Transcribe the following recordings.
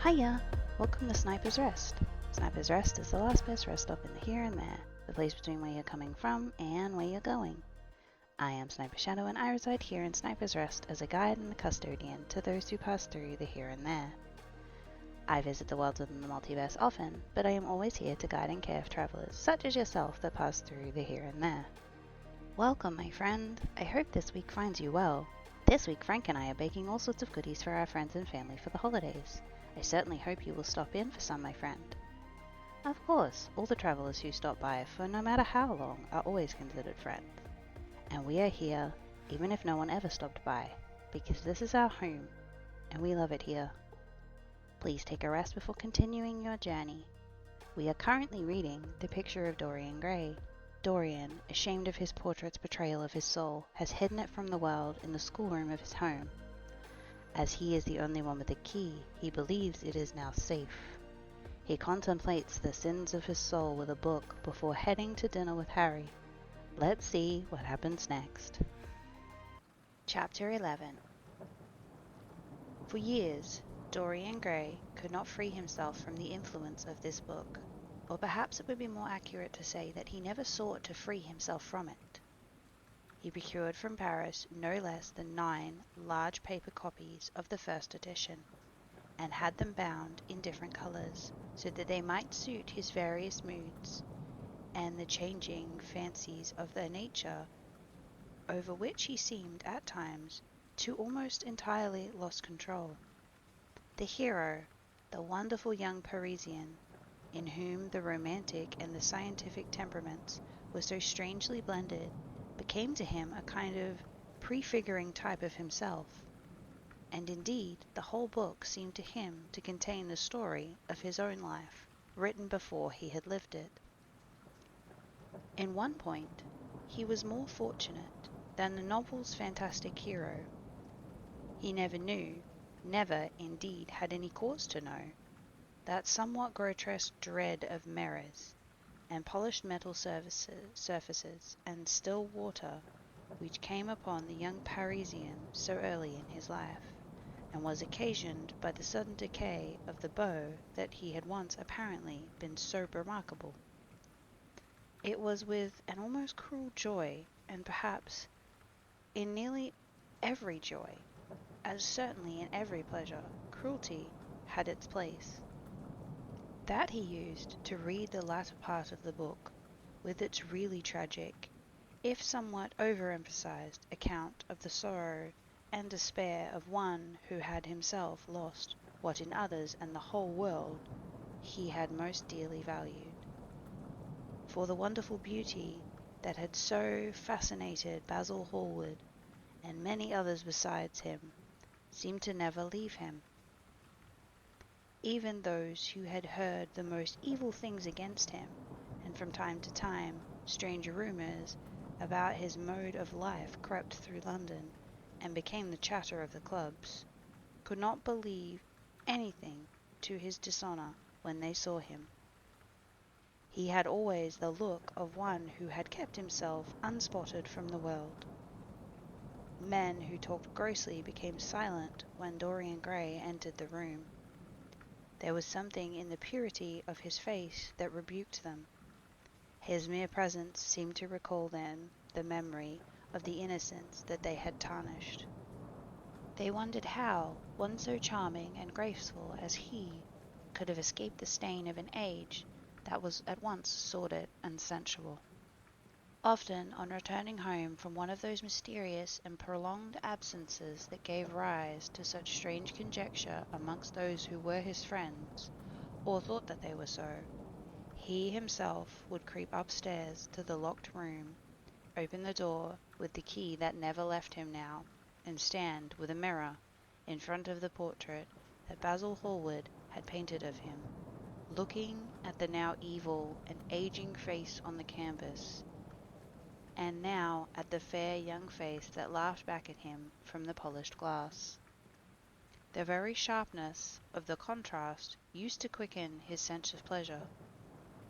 Hiya! Welcome to Sniper's Rest. Sniper's Rest is the last best rest stop in the here and there, the place between where you're coming from and where you're going. I am Sniper Shadow and I reside here in Sniper's Rest as a guide and a custodian to those who pass through the here and there. I visit the worlds within the multiverse often, but I am always here to guide and care for travelers such as yourself that pass through the here and there. Welcome, my friend. I hope this week finds you well. This week Frank and I are baking all sorts of goodies for our friends and family for the holidays. I certainly hope you will stop in for some, my friend. Of course, all the travelers who stop by for no matter how long are always considered friends. And we are here, even if no one ever stopped by, because this is our home, and we love it here. Please take a rest before continuing your journey. We are currently reading The Picture of Dorian Gray. Dorian, ashamed of his portrait's betrayal of his soul, has hidden it from the world in the schoolroom of his home. As he is the only one with the key, he believes it is now safe. He contemplates the sins of his soul with a book before heading to dinner with Harry. Let's see what happens next. Chapter 11. For years, Dorian Gray could not free himself from the influence of this book, or perhaps it would be more accurate to say that he never sought to free himself from it. He procured from Paris no less than 9 large paper copies of the first edition, and had them bound in different colors, so that they might suit his various moods and the changing fancies of their nature, over which he seemed at times to almost entirely lost control. The hero, the wonderful young Parisian, in whom the romantic and the scientific temperaments were so strangely blended, became to him a kind of prefiguring type of himself, and indeed the whole book seemed to him to contain the story of his own life, written before he had lived it. In one point, he was more fortunate than the novel's fantastic hero. He never knew, never indeed had any cause to know, that somewhat grotesque dread of mirrors and polished metal surfaces and still water which came upon the young Parisian so early in his life, and was occasioned by the sudden decay of the beau that he had once apparently been so remarkable. It was with an almost cruel joy, and perhaps in nearly every joy, as certainly in every pleasure, cruelty had its place, that he used to read the latter part of the book, with its really tragic, if somewhat overemphasized, account of the sorrow and despair of one who had himself lost what in others and the whole world he had most dearly valued. For the wonderful beauty that had so fascinated Basil Hallward, and many others besides him, seemed to never leave him. Even those who had heard the most evil things against him, and from time to time strange rumours about his mode of life crept through London, and became the chatter of the clubs, could not believe anything to his dishonour when they saw him. He had always the look of one who had kept himself unspotted from the world. Men who talked grossly became silent when Dorian Gray entered the room. There was something in the purity of his face that rebuked them. His mere presence seemed to recall them the memory of the innocence that they had tarnished. They wondered how one so charming and graceful as he could have escaped the stain of an age that was at once sordid and sensual. Often, on returning home from one of those mysterious and prolonged absences that gave rise to such strange conjecture amongst those who were his friends, or thought that they were so, he himself would creep upstairs to the locked room, open the door with the key that never left him now, and stand with a mirror in front of the portrait that Basil Hallward had painted of him, looking at the now evil and aging face on the canvas, and now at the fair young face that laughed back at him from the polished glass. The very sharpness of the contrast used to quicken his sense of pleasure.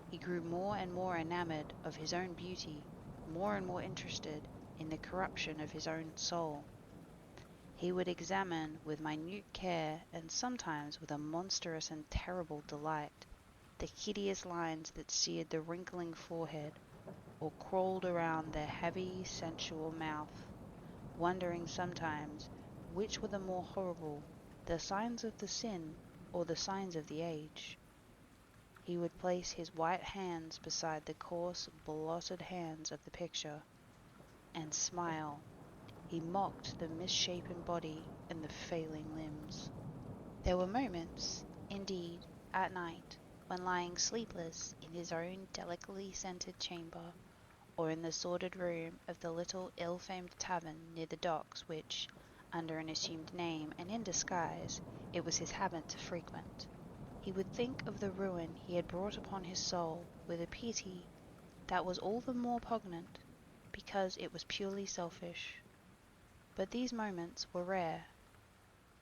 He grew more and more enamored of his own beauty, more and more interested in the corruption of his own soul. He would examine with minute care, and sometimes with a monstrous and terrible delight, the hideous lines that seared the wrinkling forehead, or crawled around the heavy, sensual mouth, wondering sometimes which were the more horrible, the signs of the sin or the signs of the age. He would place his white hands beside the coarse, blotted hands of the picture, and smile. He mocked the misshapen body and the failing limbs. There were moments, indeed, at night, when lying sleepless in his own delicately scented chamber, or in the sordid room of the little ill-famed tavern near the docks which, under an assumed name and in disguise, it was his habit to frequent, he would think of the ruin he had brought upon his soul with a pity that was all the more poignant because it was purely selfish. But these moments were rare.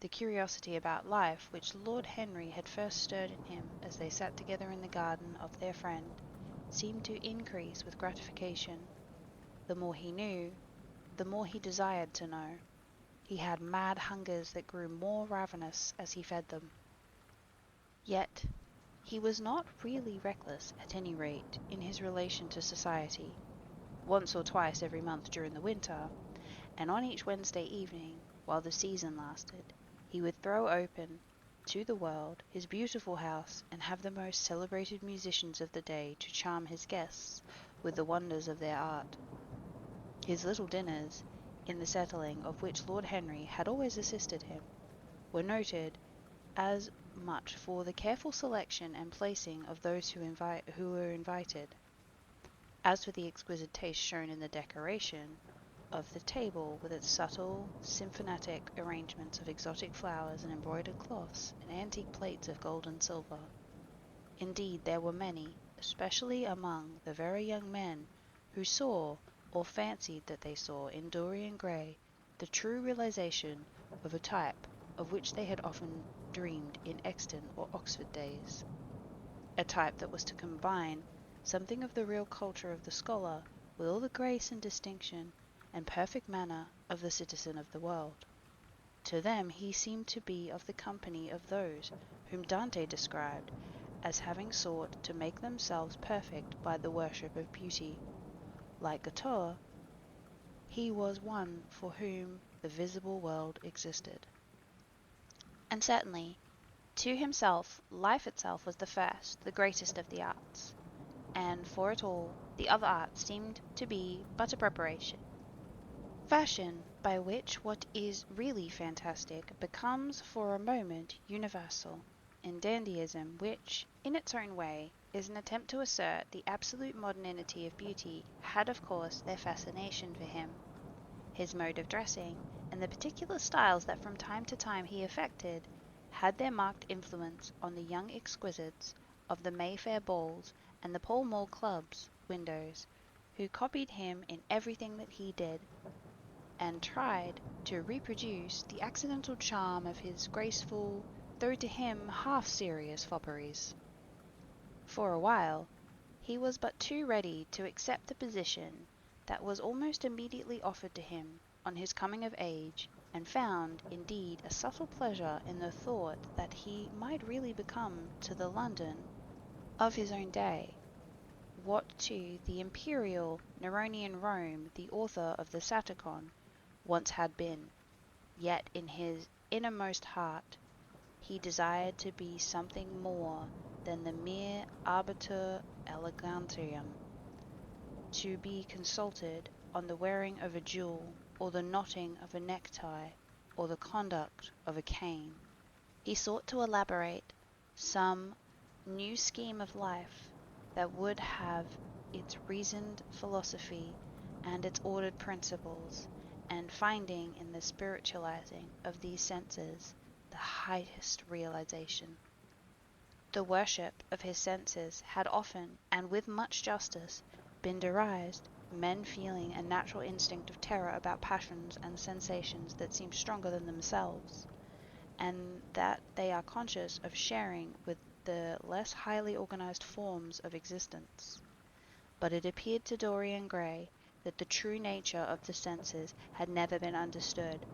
The curiosity about life which Lord Henry had first stirred in him as they sat together in the garden of their friend seemed to increase with gratification. The more he knew, the more he desired to know. He had mad hungers that grew more ravenous as he fed them. Yet he was not really reckless, at any rate, in his relation to society. Once or twice every month during the winter, and on each Wednesday evening, while the season lasted, he would throw open to the world his beautiful house and have the most celebrated musicians of the day to charm his guests with the wonders of their art. His little dinners, in the settling of which Lord Henry had always assisted him, were noted as much for the careful selection and placing of those who were invited, as for the exquisite taste shown in the decoration of the table with its subtle, symphonetic arrangements of exotic flowers and embroidered cloths and antique plates of gold and silver. Indeed, there were many, especially among the very young men, who saw, or fancied that they saw, in Dorian Gray the true realization of a type of which they had often dreamed in Exton or Oxford days, a type that was to combine something of the real culture of the scholar with all the grace and distinction and perfect manner of the citizen of the world. To them he seemed to be of the company of those whom Dante described as having sought to make themselves perfect by the worship of beauty. Like Gautier, he was one for whom the visible world existed. And certainly, to himself, life itself was the first, the greatest of the arts, and for it all, the other arts seemed to be but a preparation. Fashion, by which what is really fantastic becomes for a moment universal, and dandyism, which, in its own way, is an attempt to assert the absolute modernity of beauty, had of course their fascination for him. His mode of dressing, and the particular styles that from time to time he affected, had their marked influence on the young exquisites of the Mayfair balls and the Pall Mall clubs windows, who copied him in everything that he did, and tried to reproduce the accidental charm of his graceful, though to him half-serious fopperies. For a while, he was but too ready to accept the position that was almost immediately offered to him on his coming of age, and found, indeed, a subtle pleasure in the thought that he might really become to the London of his own day what to the imperial Neronian Rome the author of the Satyricon once had been. Yet in his innermost heart he desired to be something more than the mere arbiter elegantium, to be consulted on the wearing of a jewel, or the knotting of a necktie, or the conduct of a cane. He sought to elaborate some new scheme of life that would have its reasoned philosophy and its ordered principles, and finding in the spiritualizing of these senses the highest realization. The worship of his senses had often, and with much justice, been derised, men feeling a natural instinct of terror about passions and sensations that seem stronger than themselves, and that they are conscious of sharing with the less highly organized forms of existence. But it appeared to Dorian Gray that the true nature of the senses had never been understood,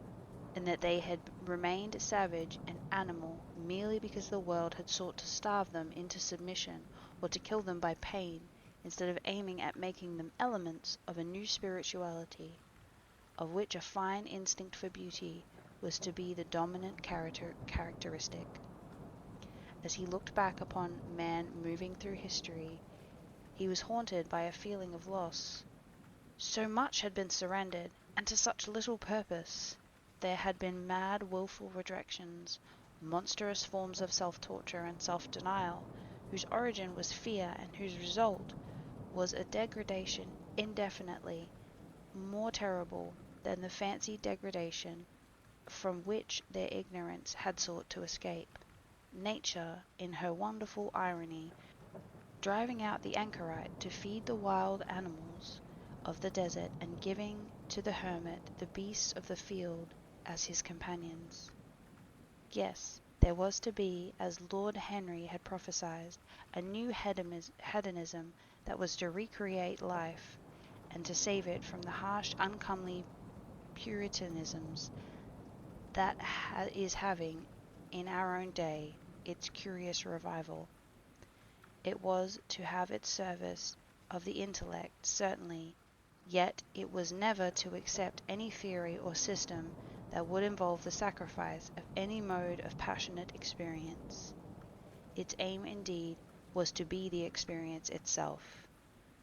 and that they had remained savage and animal merely because the world had sought to starve them into submission or to kill them by pain, instead of aiming at making them elements of a new spirituality, of which a fine instinct for beauty was to be the dominant characteristic. As he looked back upon man moving through history, he was haunted by a feeling of loss. So much had been surrendered, and to such little purpose. There had been mad, wilful rejections, monstrous forms of self-torture and self-denial, whose origin was fear and whose result was a degradation indefinitely more terrible than the fancied degradation from which their ignorance had sought to escape. Nature, in her wonderful irony, driving out the anchorite to feed the wild animals of the desert and giving to the hermit the beasts of the field as his companions. Yes, there was to be, as Lord Henry had prophesied, a new hedonism that was to recreate life and to save it from the harsh, uncomely puritanisms that is having, in our own day, its curious revival. It was to have its service of the intellect, certainly, yet it was never to accept any theory or system that would involve the sacrifice of any mode of passionate experience. Its aim, indeed, was to be the experience itself,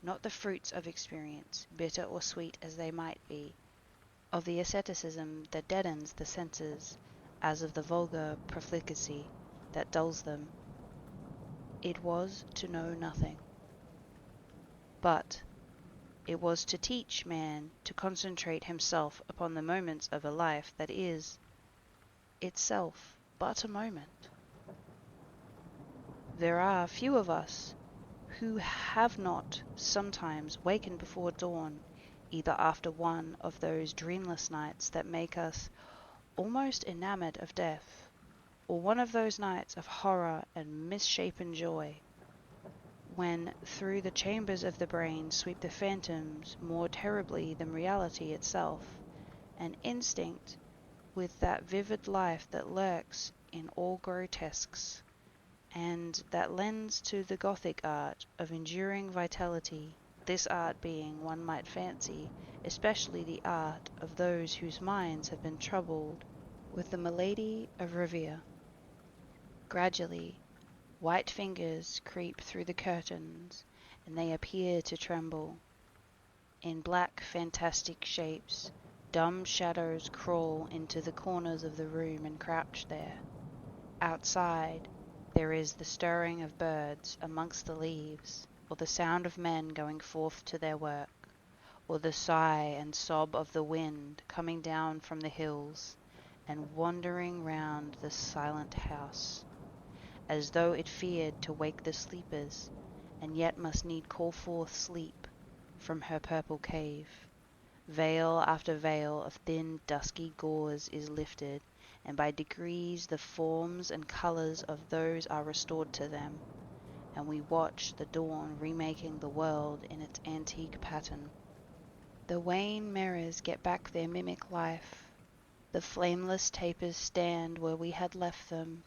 not the fruits of experience, bitter or sweet as they might be, of the asceticism that deadens the senses, as of the vulgar profligacy that dulls them. It was to know nothing. But it was to teach man to concentrate himself upon the moments of a life that is, itself, but a moment. There are few of us who have not sometimes wakened before dawn, either after one of those dreamless nights that make us almost enamored of death, or one of those nights of horror and misshapen joy, when through the chambers of the brain sweep the phantoms more terribly than reality itself, and instinct with that vivid life that lurks in all grotesques, and that lends to the Gothic art of enduring vitality, this art being, one might fancy, especially the art of those whose minds have been troubled with the malady of Revere. Gradually, white fingers creep through the curtains, and they appear to tremble. In black fantastic shapes, dumb shadows crawl into the corners of the room and crouch there. Outside, there is the stirring of birds amongst the leaves, or the sound of men going forth to their work, or the sigh and sob of the wind coming down from the hills and wandering round the silent house, as though it feared to wake the sleepers, and yet must need call forth sleep from her purple cave. Veil after veil of thin dusky gauze is lifted, and by degrees the forms and colours of those are restored to them, and we watch the dawn remaking the world in its antique pattern. The wan mirrors get back their mimic life. The flameless tapers stand where we had left them,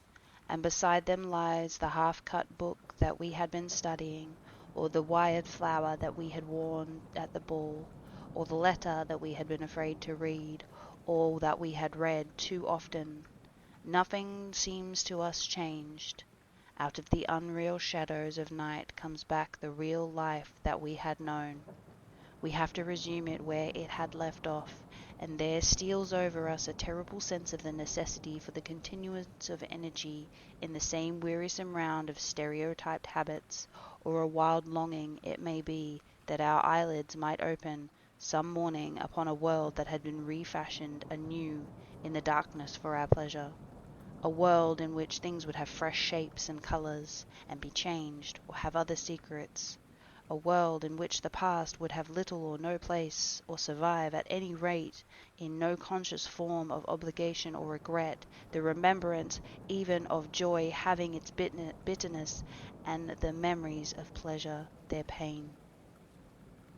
and beside them lies the half-cut book that we had been studying, or the wired flower that we had worn at the ball, or the letter that we had been afraid to read, or that we had read too often. Nothing seems to us changed. Out of the unreal shadows of night comes back the real life that we had known. We have to resume it where it had left off, and there steals over us a terrible sense of the necessity for the continuance of energy in the same wearisome round of stereotyped habits, or a wild longing, it may be, that our eyelids might open some morning upon a world that had been refashioned anew in the darkness for our pleasure, a world in which things would have fresh shapes and colours, and be changed, or have other secrets, a world in which the past would have little or no place, or survive, at any rate, in no conscious form of obligation or regret, the remembrance even of joy having its bitterness, and the memories of pleasure their pain.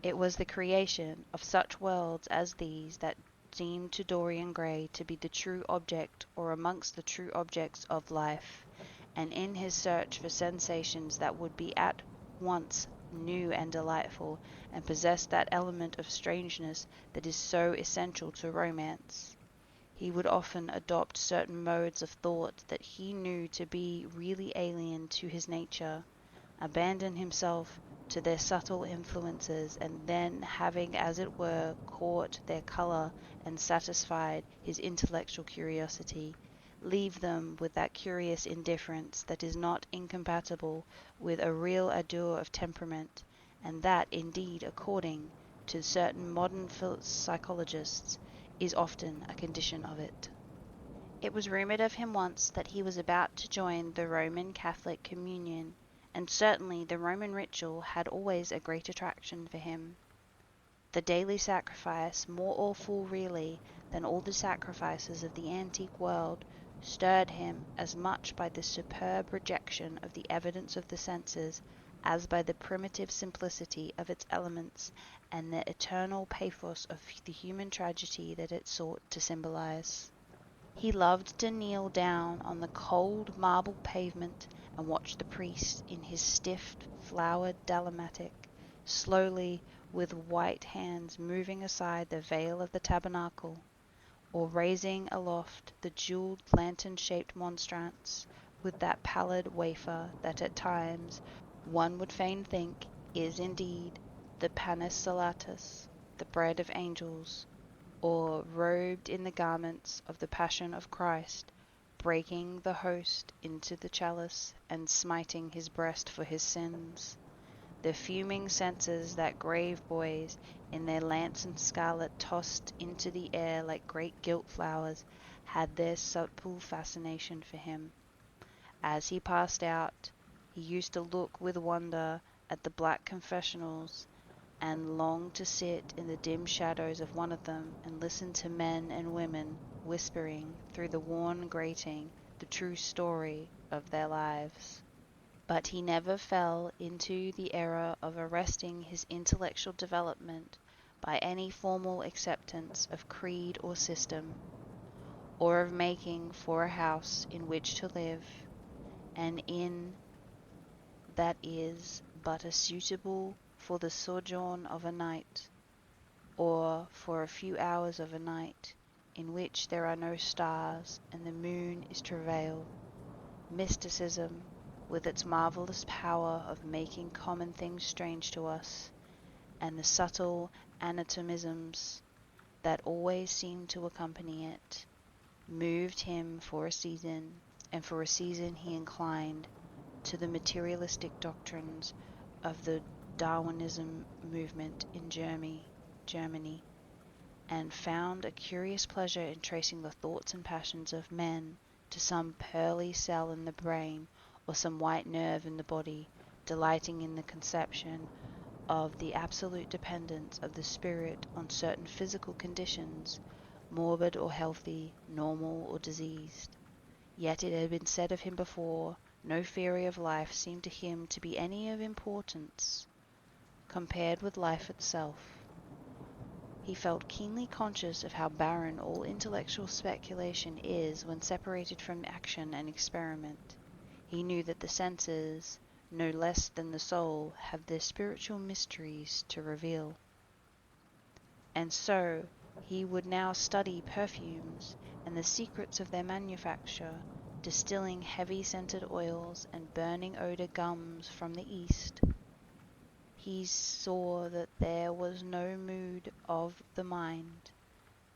It was the creation of such worlds as these that seemed to Dorian Gray to be the true object or amongst the true objects of life, and in his search for sensations that would be at once new and delightful, and possess that element of strangeness that is so essential to romance, he would often adopt certain modes of thought that he knew to be really alien to his nature, abandon himself to their subtle influences, and then, having as it were caught their colour and satisfied his intellectual curiosity, leave them with that curious indifference that is not incompatible with a real ardour of temperament, and that, indeed, according to certain modern psychologists, is often a condition of it. It was rumoured of him once that he was about to join the Roman Catholic communion, and certainly the Roman ritual had always a great attraction for him. The daily sacrifice, more awful really than all the sacrifices of the antique world, stirred him as much by the superb rejection of the evidence of the senses as by the primitive simplicity of its elements and the eternal pathos of the human tragedy that it sought to symbolize. He loved to kneel down on the cold marble pavement and watch the priest in his stiff flowered dalmatic, slowly with white hands moving aside the veil of the tabernacle, or raising aloft the jewelled lantern-shaped monstrance with that pallid wafer that at times one would fain think is indeed the panis salatus, the bread of angels, or robed in the garments of the Passion of Christ, breaking the host into the chalice and smiting his breast for his sins. The fuming censers that grave boys in their lance and scarlet tossed into the air like great gilt flowers had their subtle fascination for him. As he passed out, he used to look with wonder at the black confessionals, and longed to sit in the dim shadows of one of them and listen to men and women whispering through the worn grating the true story of their lives. But he never fell into the error of arresting his intellectual development by any formal acceptance of creed or system, or of making for a house in which to live, an inn that is but a suitable for the sojourn of a night, or for a few hours of a night, in which there are no stars and the moon is travail. Mysticism, with its marvellous power of making common things strange to us, and the subtle anatomisms that always seem to accompany it, moved him for a season, and for a season he inclined to the materialistic doctrines of the Darwinism movement in Germany, and found a curious pleasure in tracing the thoughts and passions of men to some pearly cell in the brain or some white nerve in the body, delighting in the conception of the absolute dependence of the spirit on certain physical conditions, morbid or healthy, normal or diseased. Yet it had been said of him before, no theory of life seemed to him to be any of importance compared with life itself. He felt keenly conscious of how barren all intellectual speculation is when separated from action and experiment. He knew that the senses, no less than the soul, have their spiritual mysteries to reveal. And so he would now study perfumes and the secrets of their manufacture, distilling heavy-scented oils and burning odor gums from the East. He saw that there was no mood of the mind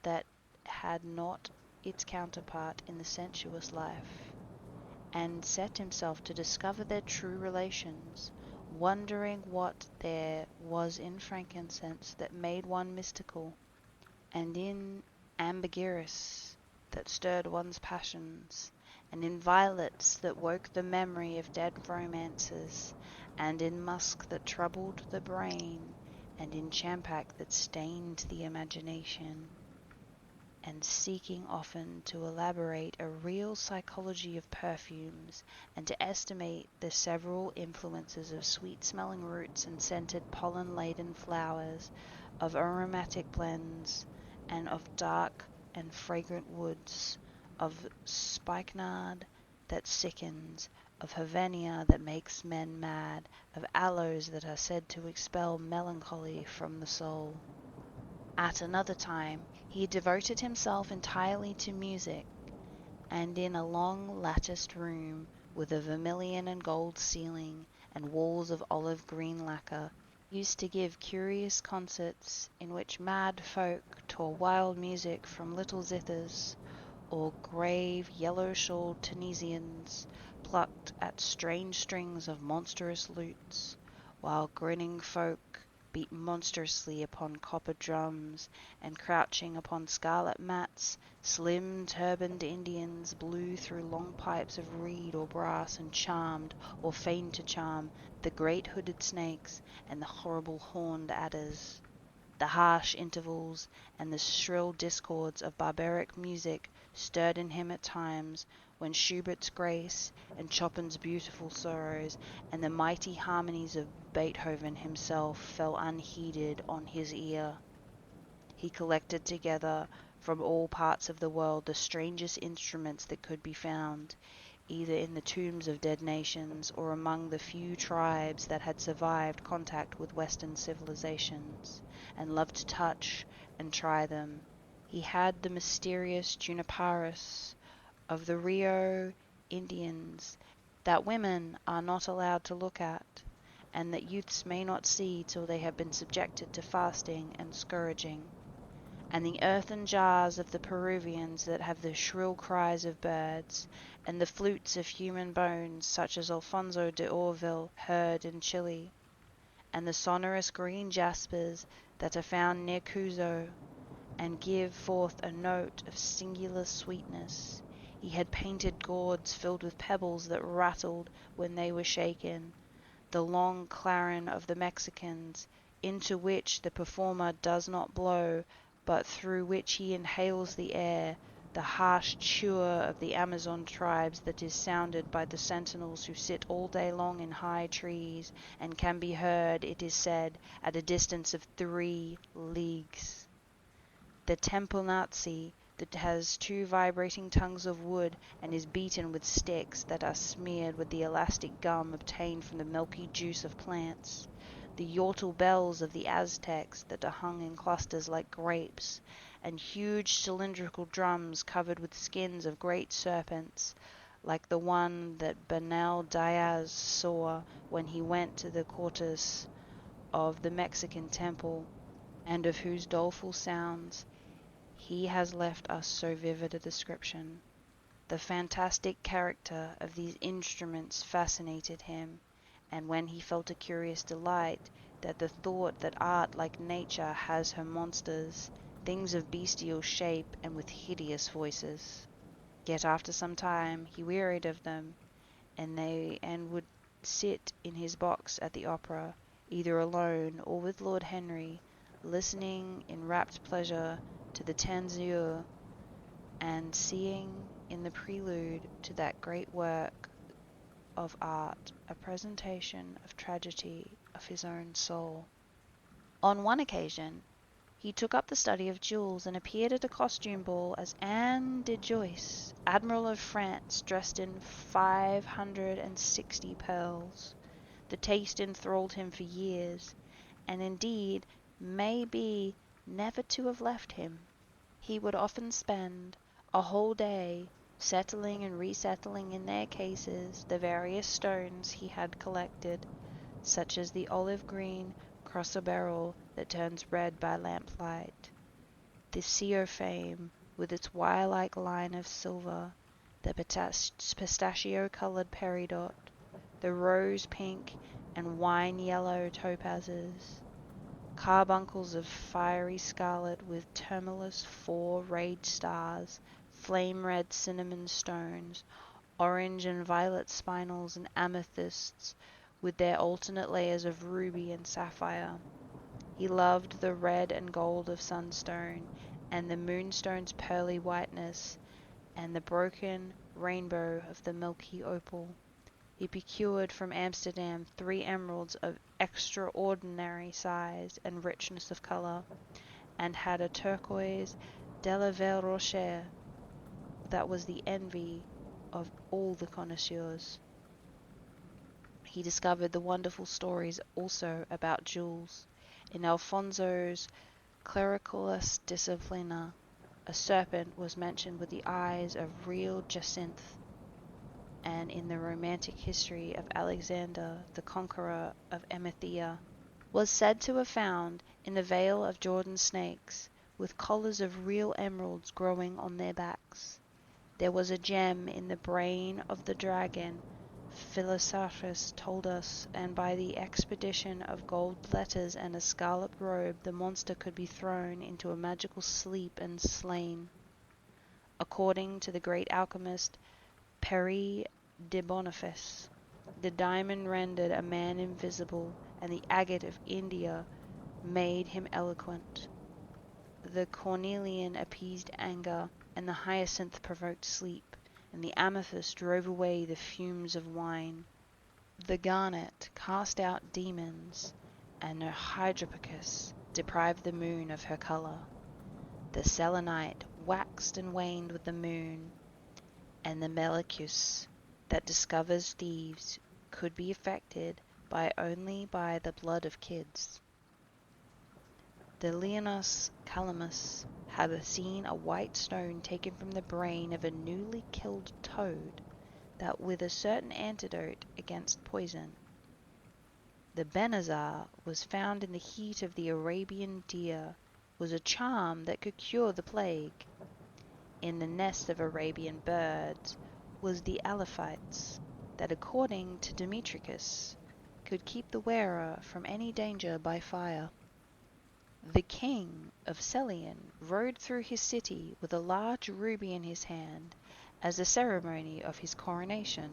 that had not its counterpart in the sensuous life, and set himself to discover their true relations, wondering what there was in frankincense that made one mystical, and in ambergris that stirred one's passions, and in violets that woke the memory of dead romances, and in musk that troubled the brain, and in champak that stained the imagination, and seeking often to elaborate a real psychology of perfumes, and to estimate the several influences of sweet-smelling roots and scented pollen-laden flowers, of aromatic blends, and of dark and fragrant woods, of spikenard that sickens, of Havania that makes men mad, of aloes that are said to expel melancholy from the soul. At another time he devoted himself entirely to music, and in a long latticed room with a vermilion and gold ceiling and walls of olive green lacquer, used to give curious concerts in which mad folk tore wild music from little zithers, or grave yellow-shawled Tunisians plucked at strange strings of monstrous lutes, while grinning folk beat monstrously upon copper drums, and crouching upon scarlet mats, slim turbaned Indians blew through long pipes of reed or brass and charmed, or feigned to charm, the great hooded snakes and the horrible horned adders. The harsh intervals and the shrill discords of barbaric music stirred in him at times, when Schubert's grace and Chopin's beautiful sorrows and the mighty harmonies of Beethoven himself fell unheeded on his ear. He collected together from all parts of the world the strangest instruments that could be found, either in the tombs of dead nations or among the few tribes that had survived contact with Western civilizations, and loved to touch and try them. He had the mysterious juniperus of the Rio Indians that women are not allowed to look at, and that youths may not see till they have been subjected to fasting and scourging, and the earthen jars of the Peruvians that have the shrill cries of birds, and the flutes of human bones such as Alfonso de Orville heard in Chile, and the sonorous green jaspers that are found near Cuzco, and give forth a note of singular sweetness. He had painted gourds filled with pebbles that rattled when they were shaken, the long clarin of the Mexicans, into which the performer does not blow, but through which he inhales the air, the harsh cheur of the Amazon tribes that is sounded by the sentinels who sit all day long in high trees, and can be heard, it is said, at a distance of 3 leagues. The Temponazzi that has 2 vibrating tongues of wood and is beaten with sticks that are smeared with the elastic gum obtained from the milky juice of plants. The yotl bells of the Aztecs that are hung in clusters like grapes, and huge cylindrical drums covered with skins of great serpents, like the one that Bernal Diaz saw when he went to the Cortes of the Mexican temple, and of whose doleful sounds he has left us so vivid a description. The fantastic character of these instruments fascinated him, and when he felt a curious delight that the thought that art like nature has her monsters, things of bestial shape and with hideous voices. Yet after some time he wearied of them, and would sit in his box at the opera, either alone or with Lord Henry, listening in rapt pleasure to the Tanzur, and seeing in the prelude to that great work of art a presentation of tragedy of his own soul. On one occasion he took up the study of jewels, and appeared at a costume ball as Anne de Joyce, Admiral of France, dressed in 560 pearls. The taste enthralled him for years, and indeed may be never to have left him. He would often spend a whole day settling and resettling in their cases the various stones he had collected, such as the olive green chrysoberyl that turns red by lamplight, the ceophane with its wire-like line of silver, the pistachio-colored peridot, the rose-pink and wine-yellow topazes, carbuncles of fiery scarlet with tremulous 4-rayed stars, flame-red cinnamon stones, orange and violet spinels, and amethysts with their alternate layers of ruby and sapphire. He loved the red and gold of sunstone, and the moonstone's pearly whiteness, and the broken rainbow of the milky opal. He procured from Amsterdam 3 emeralds of extraordinary size and richness of color, and had a turquoise de la Rocher that was the envy of all the connoisseurs. He discovered the wonderful stories also about jewels. In Alfonso's Clericalis Disciplina, a serpent was mentioned with the eyes of real jacinth, and in the romantic history of Alexander, the conqueror of Emathia, was said to have found in the vale of Jordan snakes, with collars of real emeralds growing on their backs. There was a gem in the brain of the dragon, Philostratus told us, and by the expedition of gold letters and a scarlet robe the monster could be thrown into a magical sleep and slain. According to the great alchemist Peri de Boniface, the diamond rendered a man invisible, and the agate of India made him eloquent. The cornelian appeased anger, and the hyacinth provoked sleep, and the amethyst drove away the fumes of wine. The garnet cast out demons, and the hydropicus deprived the moon of her colour. The selenite waxed and waned with the moon, and the melicus that discovers thieves could be affected only by the blood of kids. The Leonis Calamus had seen a white stone taken from the brain of a newly killed toad, that with a certain antidote against poison. The Benazar was found in the heat of the Arabian deer, was a charm that could cure the plague. In the nest of Arabian birds was the Aliphites, that according to Demetricus could keep the wearer from any danger by fire. The king of Celion rode through his city with a large ruby in his hand, as the ceremony of his coronation.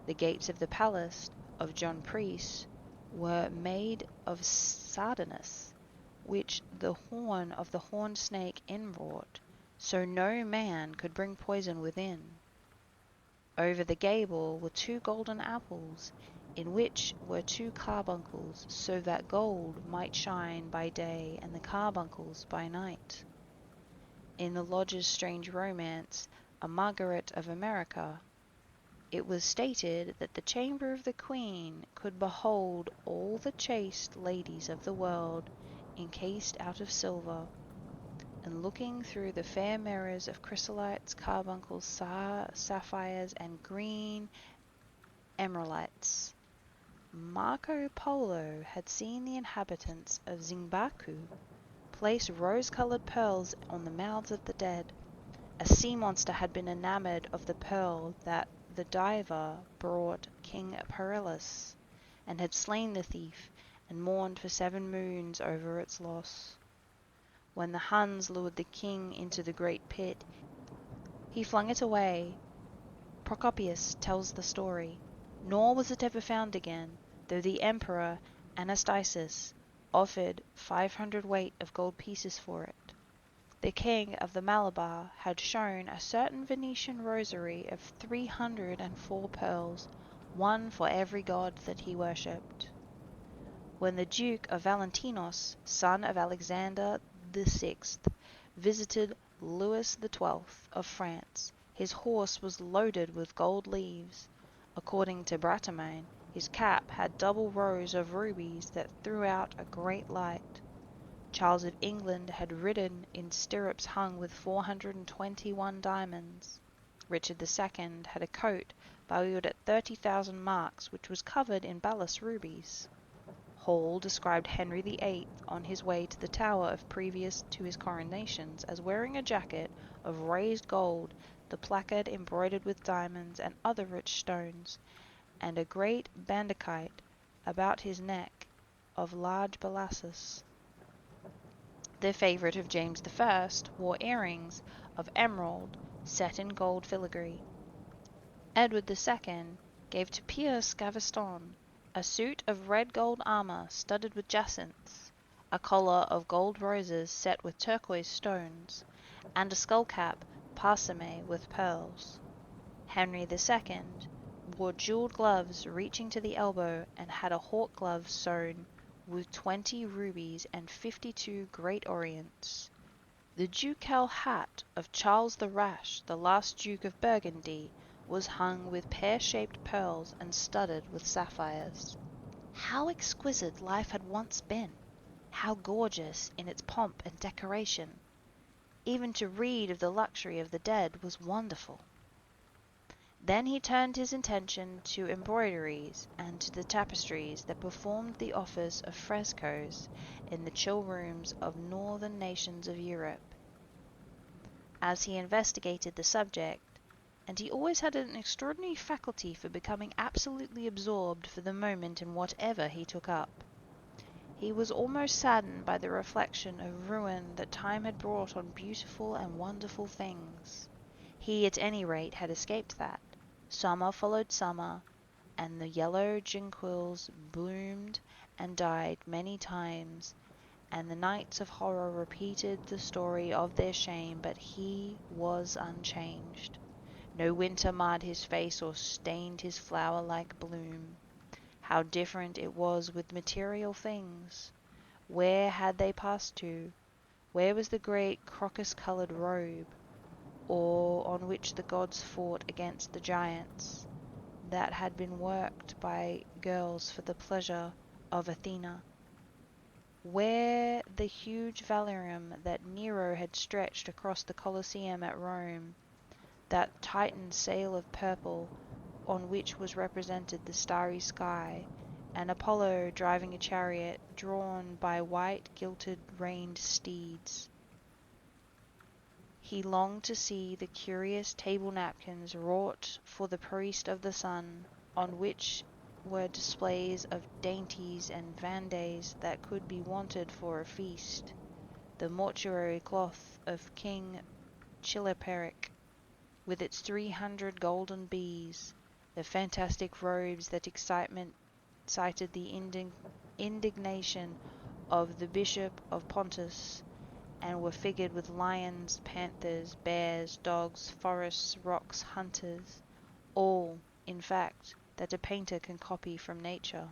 The gates of the palace of John Priest were made of sardonyx, which the horn of the horned snake enwrought, so no man could bring poison within. Over the gable were 2 golden apples, in which were 2 carbuncles, so that gold might shine by day and the carbuncles by night. In the lodger's strange romance, A Margaret of America, it was stated that the chamber of the queen could behold all the chaste ladies of the world encased out of silver, and looking through the fair mirrors of chrysolites, carbuncles, sapphires, and green emeraldites. Marco Polo had seen the inhabitants of Zimbaku place rose-colored pearls on the mouths of the dead. A sea monster had been enamored of the pearl that the diver brought King Perillus, and had slain the thief, and mourned for 7 moons over its loss. When the Huns lured the king into the great pit, he flung it away. Procopius tells the story, nor was it ever found again, though the emperor Anastasius offered 500 weight of gold pieces for it. The king of the Malabar had shown a certain Venetian rosary of 304 pearls, one for every god that he worshipped. When the Duke of Valentinos, son of Alexander VI, visited Louis XII of France, his horse was loaded with gold leaves. According to Brantôme, his cap had double rows of rubies that threw out a great light. Charles of England had ridden in stirrups hung with 421 diamonds. Richard II had a coat valued at 30,000 marks, which was covered in balas rubies. Hall described Henry VIII on his way to the Tower previous to his coronations as wearing a jacket of raised gold, the placard embroidered with diamonds and other rich stones, and a great bandakite about his neck of large balasses. The favourite of James I wore earrings of emerald set in gold filigree. Edward II gave to Piers Gaveston a suit of red gold armour studded with jacinths, a collar of gold roses set with turquoise stones, and a skull-cap parsemé with pearls. Henry II wore jewelled gloves reaching to the elbow, and had a hawk glove sewn with 20 rubies and 52 great orients. The ducal hat of Charles the Rash, the last Duke of Burgundy, was hung with pear-shaped pearls and studded with sapphires. How exquisite life had once been! How gorgeous in its pomp and decoration! Even to read of the luxury of the dead was wonderful. Then he turned his attention to embroideries and to the tapestries that performed the office of frescoes in the chill rooms of northern nations of Europe. As he investigated the subject, and he always had an extraordinary faculty for becoming absolutely absorbed for the moment in whatever he took up, he was almost saddened by the reflection of ruin that time had brought on beautiful and wonderful things. He, at any rate, had escaped that. Summer followed summer, and the yellow jonquils bloomed and died many times, and the nights of horror repeated the story of their shame, but he was unchanged. No winter marred his face or stained his flower-like bloom. How different it was with material things! Where had they passed to? Where was the great crocus-coloured robe, or on which the gods fought against the giants, that had been worked by girls for the pleasure of Athena? Where the huge velarium that Nero had stretched across the Colosseum at Rome, that Titan sail of purple on which was represented the starry sky, and Apollo driving a chariot drawn by white gilded reined steeds? He longed to see the curious table napkins wrought for the priest of the sun, on which were displays of dainties and viands that could be wanted for a feast, the mortuary cloth of King Chilperic, with its 300 golden bees, the fantastic robes that excited the indignation of the Bishop of Pontus, and were figured with lions, panthers, bears, dogs, forests, rocks, hunters, all, in fact, that a painter can copy from nature.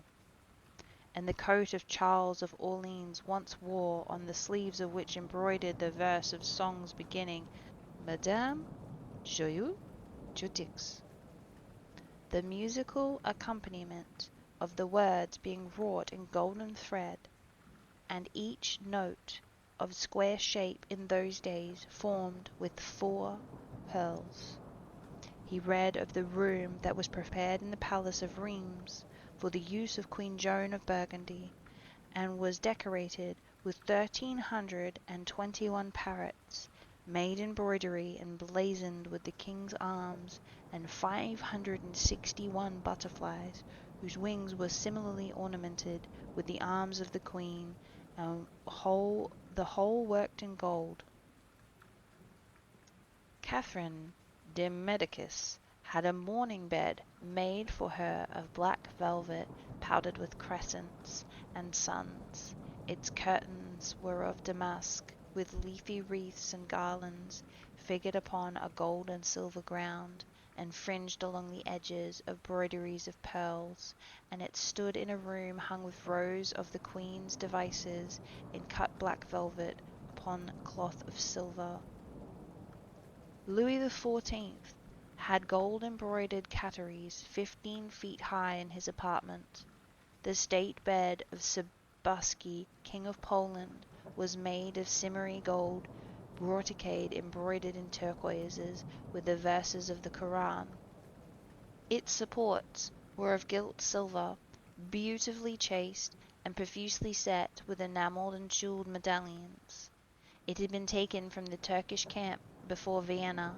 And the coat of Charles of Orleans once wore, on the sleeves of which embroidered the verse of songs beginning, Madame, joyeux, jutix, the musical accompaniment of the words being wrought in golden thread, and each note of square shape in those days formed with 4 pearls. He read of the room that was prepared in the palace of Rheims for the use of Queen Joan of Burgundy, and was decorated with 1,321 parrots, made in broidery and blazoned with the king's arms, and 561 butterflies, whose wings were similarly ornamented with the arms of the queen, and the whole worked in gold. Catherine de Medicis had a mourning bed made for her of black velvet powdered with crescents and suns. Its curtains were of damask, with leafy wreaths and garlands figured upon a gold and silver ground, and fringed along the edges of broideries of pearls, and it stood in a room hung with rows of the queen's devices in cut black velvet upon cloth of silver. Louis XIV had gold-embroidered catories 15 feet high in his apartment. The state bed of Sobieski, King of Poland, was made of simmery gold brocade embroidered in turquoises with the verses of the Koran. Its supports were of gilt silver, beautifully chased and profusely set with enamelled and jewelled medallions. It had been taken from the Turkish camp before Vienna,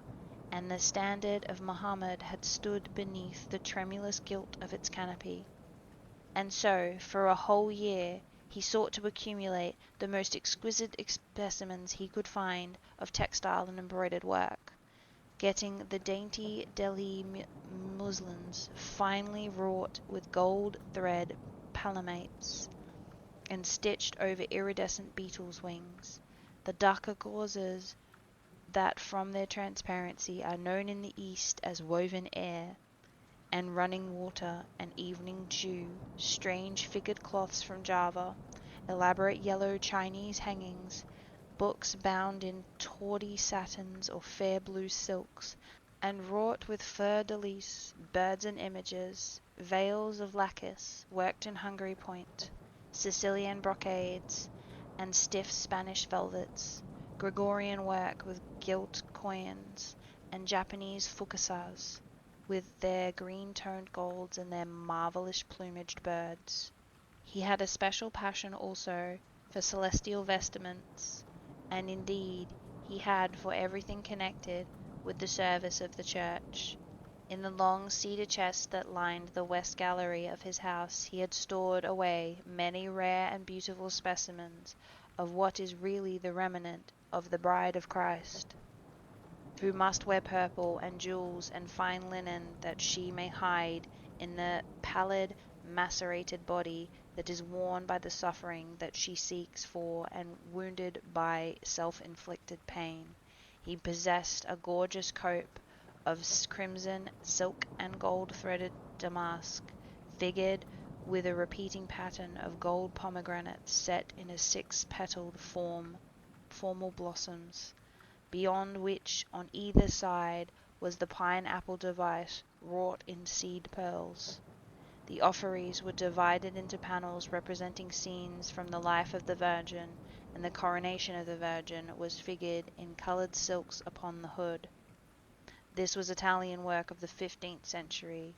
and the standard of Mohammed had stood beneath the tremulous gilt of its canopy. And so, for a whole year, he sought to accumulate the most exquisite specimens he could find of textile and embroidered work, getting the dainty Delhi muslins finely wrought with gold thread palmates and stitched over iridescent beetles' wings, the darker gauzes that from their transparency are known in the East as woven air, and running water and evening dew, strange figured cloths from Java, elaborate yellow Chinese hangings, books bound in tawdry satins or fair blue silks, and wrought with fleur-de-lis, birds and images, veils of lace worked in Hungary point, Sicilian brocades, and stiff Spanish velvets, Gregorian work with gilt coins, and Japanese fukasa's, with their green-toned golds and their marvellous plumaged birds. He had a special passion also for celestial vestments, and indeed he had for everything connected with the service of the church. In the long cedar chest that lined the west gallery of his house he had stored away many rare and beautiful specimens of what is really the remnant of the Bride of Christ, who must wear purple and jewels and fine linen that she may hide in the pallid, macerated body that is worn by the suffering that she seeks for and wounded by self-inflicted pain. He possessed a gorgeous cope of crimson silk and gold-threaded damask, figured with a repeating pattern of gold pomegranates set in a six-petaled formal blossoms, beyond which on either side was the pineapple device wrought in seed pearls. The offerings were divided into panels representing scenes from the life of the Virgin, and the coronation of the Virgin was figured in coloured silks upon the hood. This was Italian work of the 15th century.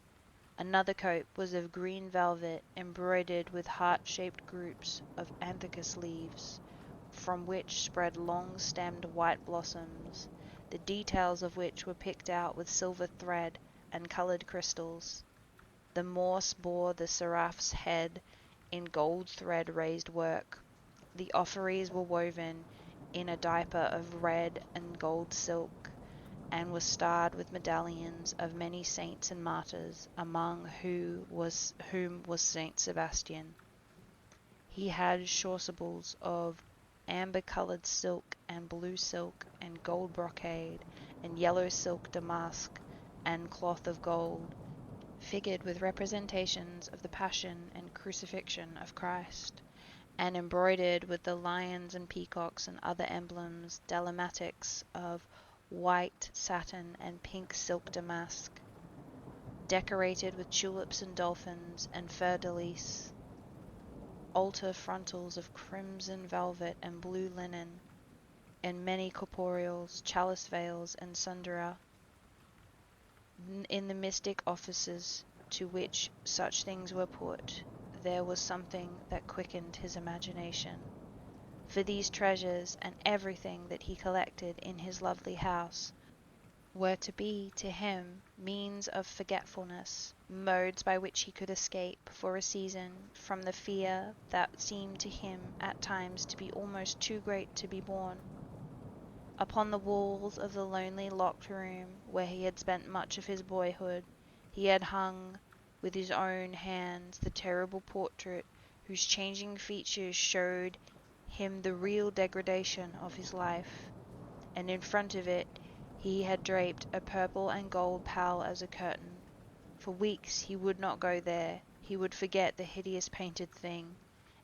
Another cope was of green velvet embroidered with heart-shaped groups of anthocus leaves, from which spread long-stemmed white blossoms, the details of which were picked out with silver thread and coloured crystals. The morse bore the seraph's head in gold thread raised work. The offerings were woven in a diaper of red and gold silk, and was starred with medallions of many saints and martyrs, among whom was Saint Sebastian. He had chasubles of amber-coloured silk and blue silk and gold brocade and yellow silk damask and cloth of gold, figured with representations of the Passion and Crucifixion of Christ, and embroidered with the lions and peacocks and other emblems dalmatics of white satin and pink silk damask, decorated with tulips and dolphins and fleur-de-lis, altar frontals of crimson velvet and blue linen, and many corporeals, chalice veils, and sundera. In the mystic offices to which such things were put, there was something that quickened his imagination. For these treasures, and everything that he collected in his lovely house, were to be to him means of forgetfulness, modes by which he could escape for a season from the fear that seemed to him at times to be almost too great to be borne. Upon the walls of the lonely locked room where he had spent much of his boyhood, he had hung with his own hands the terrible portrait whose changing features showed him the real degradation of his life, and in front of it he had draped a purple and gold pall as a curtain. For weeks he would not go there. He would forget the hideous painted thing,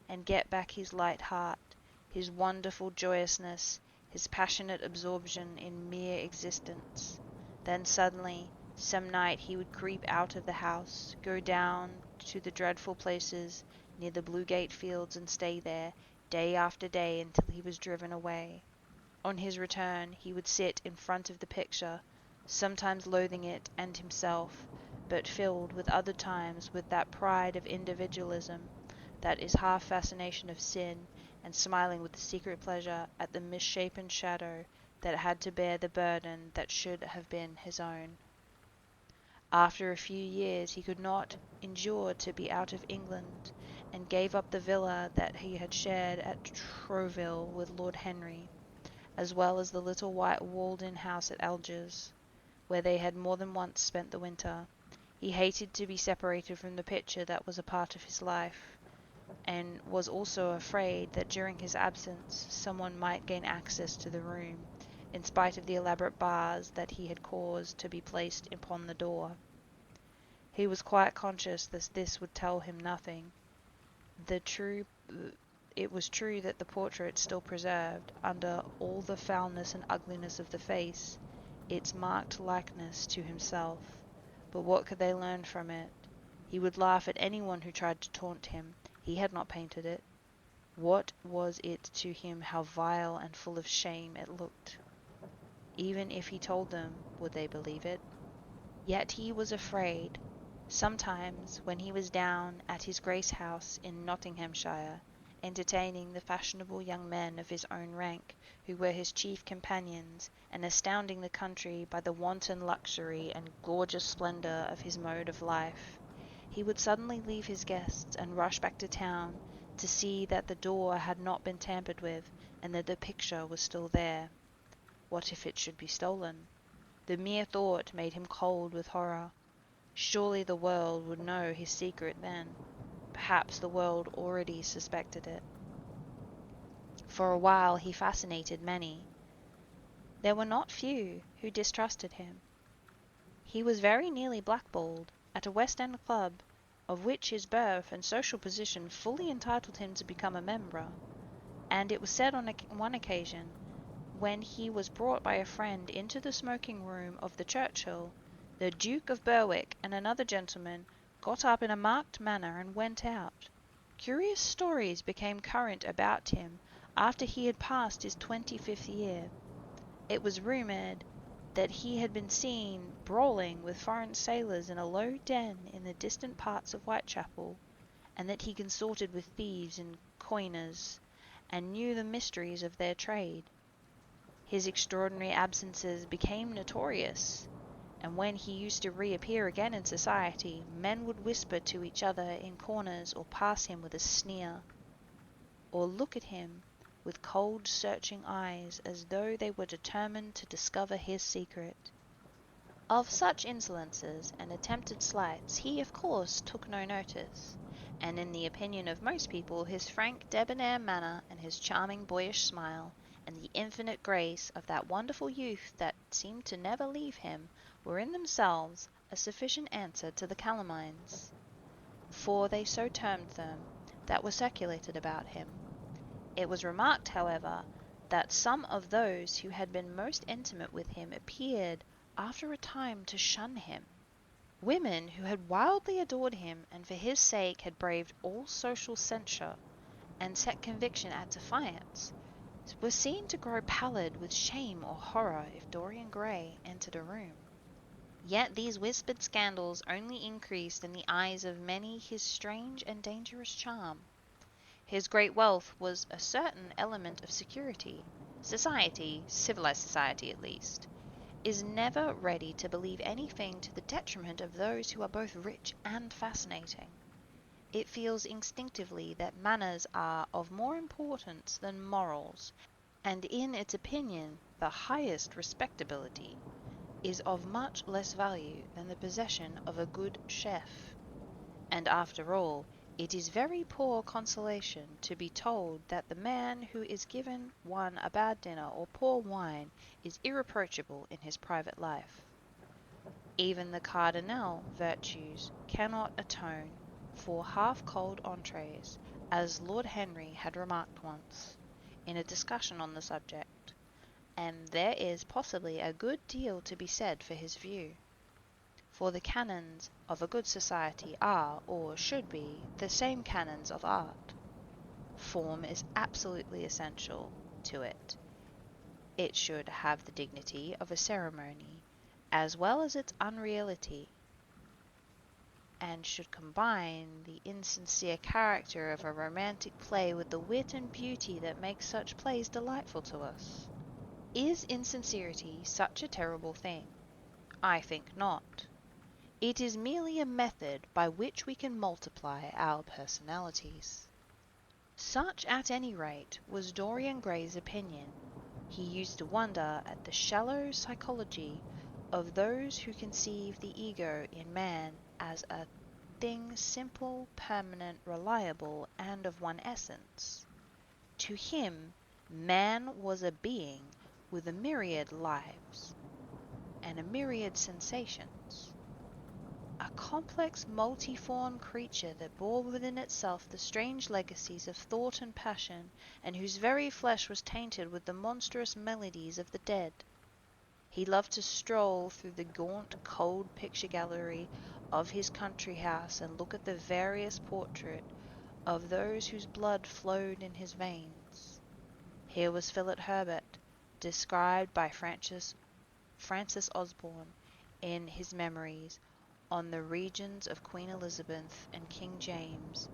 and get back his light heart, his wonderful joyousness, his passionate absorption in mere existence. Then suddenly, some night he would creep out of the house, go down to the dreadful places near the Blue Gate Fields and stay there, day after day, until he was driven away. On his return he would sit in front of the picture, sometimes loathing it and himself, but filled with other times with that pride of individualism that is half fascination of sin, and smiling with secret pleasure at the misshapen shadow that had to bear the burden that should have been his own. After a few years he could not endure to be out of England, and gave up the villa that he had shared at Trouville with Lord Henry, as well as the little white walled-in house at Algiers, where they had more than once spent the winter. He hated to be separated from the picture that was a part of his life, and was also afraid that during his absence someone might gain access to the room, in spite of the elaborate bars that he had caused to be placed upon the door. He was quite conscious that this would tell him nothing. It was true that the portrait still preserved, under all the foulness and ugliness of the face, its marked likeness to himself. But what could they learn from it? He would laugh at anyone who tried to taunt him. He had not painted it. What was it to him how vile and full of shame it looked? Even if he told them, would they believe it? Yet he was afraid. Sometimes, when he was down at his Grace House in Nottinghamshire, entertaining the fashionable young men of his own rank, who were his chief companions, and astounding the country by the wanton luxury and gorgeous splendour of his mode of life, he would suddenly leave his guests and rush back to town to see that the door had not been tampered with and that the picture was still there. What if it should be stolen? The mere thought made him cold with horror. Surely the world would know his secret then. Perhaps the world already suspected it. For a while he fascinated many. There were not few who distrusted him. He was very nearly blackballed at a West End club, of which his birth and social position fully entitled him to become a member, and it was said on one occasion, when he was brought by a friend into the smoking-room of the Churchill, the Duke of Berwick and another gentleman got up in a marked manner and went out. Curious stories became current about him after he had passed his 25th year. It was rumoured that he had been seen brawling with foreign sailors in a low den in the distant parts of Whitechapel, and that he consorted with thieves and coiners, and knew the mysteries of their trade. His extraordinary absences became notorious, and when he used to reappear again in society, men would whisper to each other in corners, or pass him with a sneer, or look at him with cold searching eyes as though they were determined to discover his secret. Of such insolences and attempted slights he of course took no notice, and in the opinion of most people his frank debonair manner and his charming boyish smile, and the infinite grace of that wonderful youth that seemed to never leave him, were in themselves a sufficient answer to the calumnies, for they so termed them, that were circulated about him. It was remarked, however, that some of those who had been most intimate with him appeared, after a time, to shun him. Women who had wildly adored him and for his sake had braved all social censure and set conviction at defiance, were seen to grow pallid with shame or horror if Dorian Gray entered a room. Yet these whispered scandals only increased in the eyes of many his strange and dangerous charm. His great wealth was a certain element of security. Society, civilized society at least, is never ready to believe anything to the detriment of those who are both rich and fascinating. It feels instinctively that manners are of more importance than morals, and in its opinion the highest respectability is of much less value than the possession of a good chef. And after all, it is very poor consolation to be told that the man who is given one a bad dinner or poor wine is irreproachable in his private life. Even the cardinal virtues cannot atone for half-cold entrees, as Lord Henry had remarked once, in a discussion on the subject, and there is possibly a good deal to be said for his view. For the canons of a good society are, or should be, the same canons of art. Form is absolutely essential to it. It should have the dignity of a ceremony, as well as its unreality, and should combine the insincere character of a romantic play with the wit and beauty that makes such plays delightful to us. Is insincerity such a terrible thing? I think not. It is merely a method by which we can multiply our personalities. Such, at any rate, was Dorian Gray's opinion. He used to wonder at the shallow psychology of those who conceive the ego in man as a thing simple, permanent, reliable, and of one essence. To him, man was a being with a myriad lives and a myriad sensations. a complex, multiform creature that bore within itself the strange legacies of thought and passion, and whose very flesh was tainted with the monstrous melodies of the dead. He loved to stroll through the gaunt, cold picture gallery of his country house and look at the various portraits of those whose blood flowed in his veins. Here was Philip Herbert, described by Francis Osborne in his Memories on the Reigns of Queen Elizabeth and King James,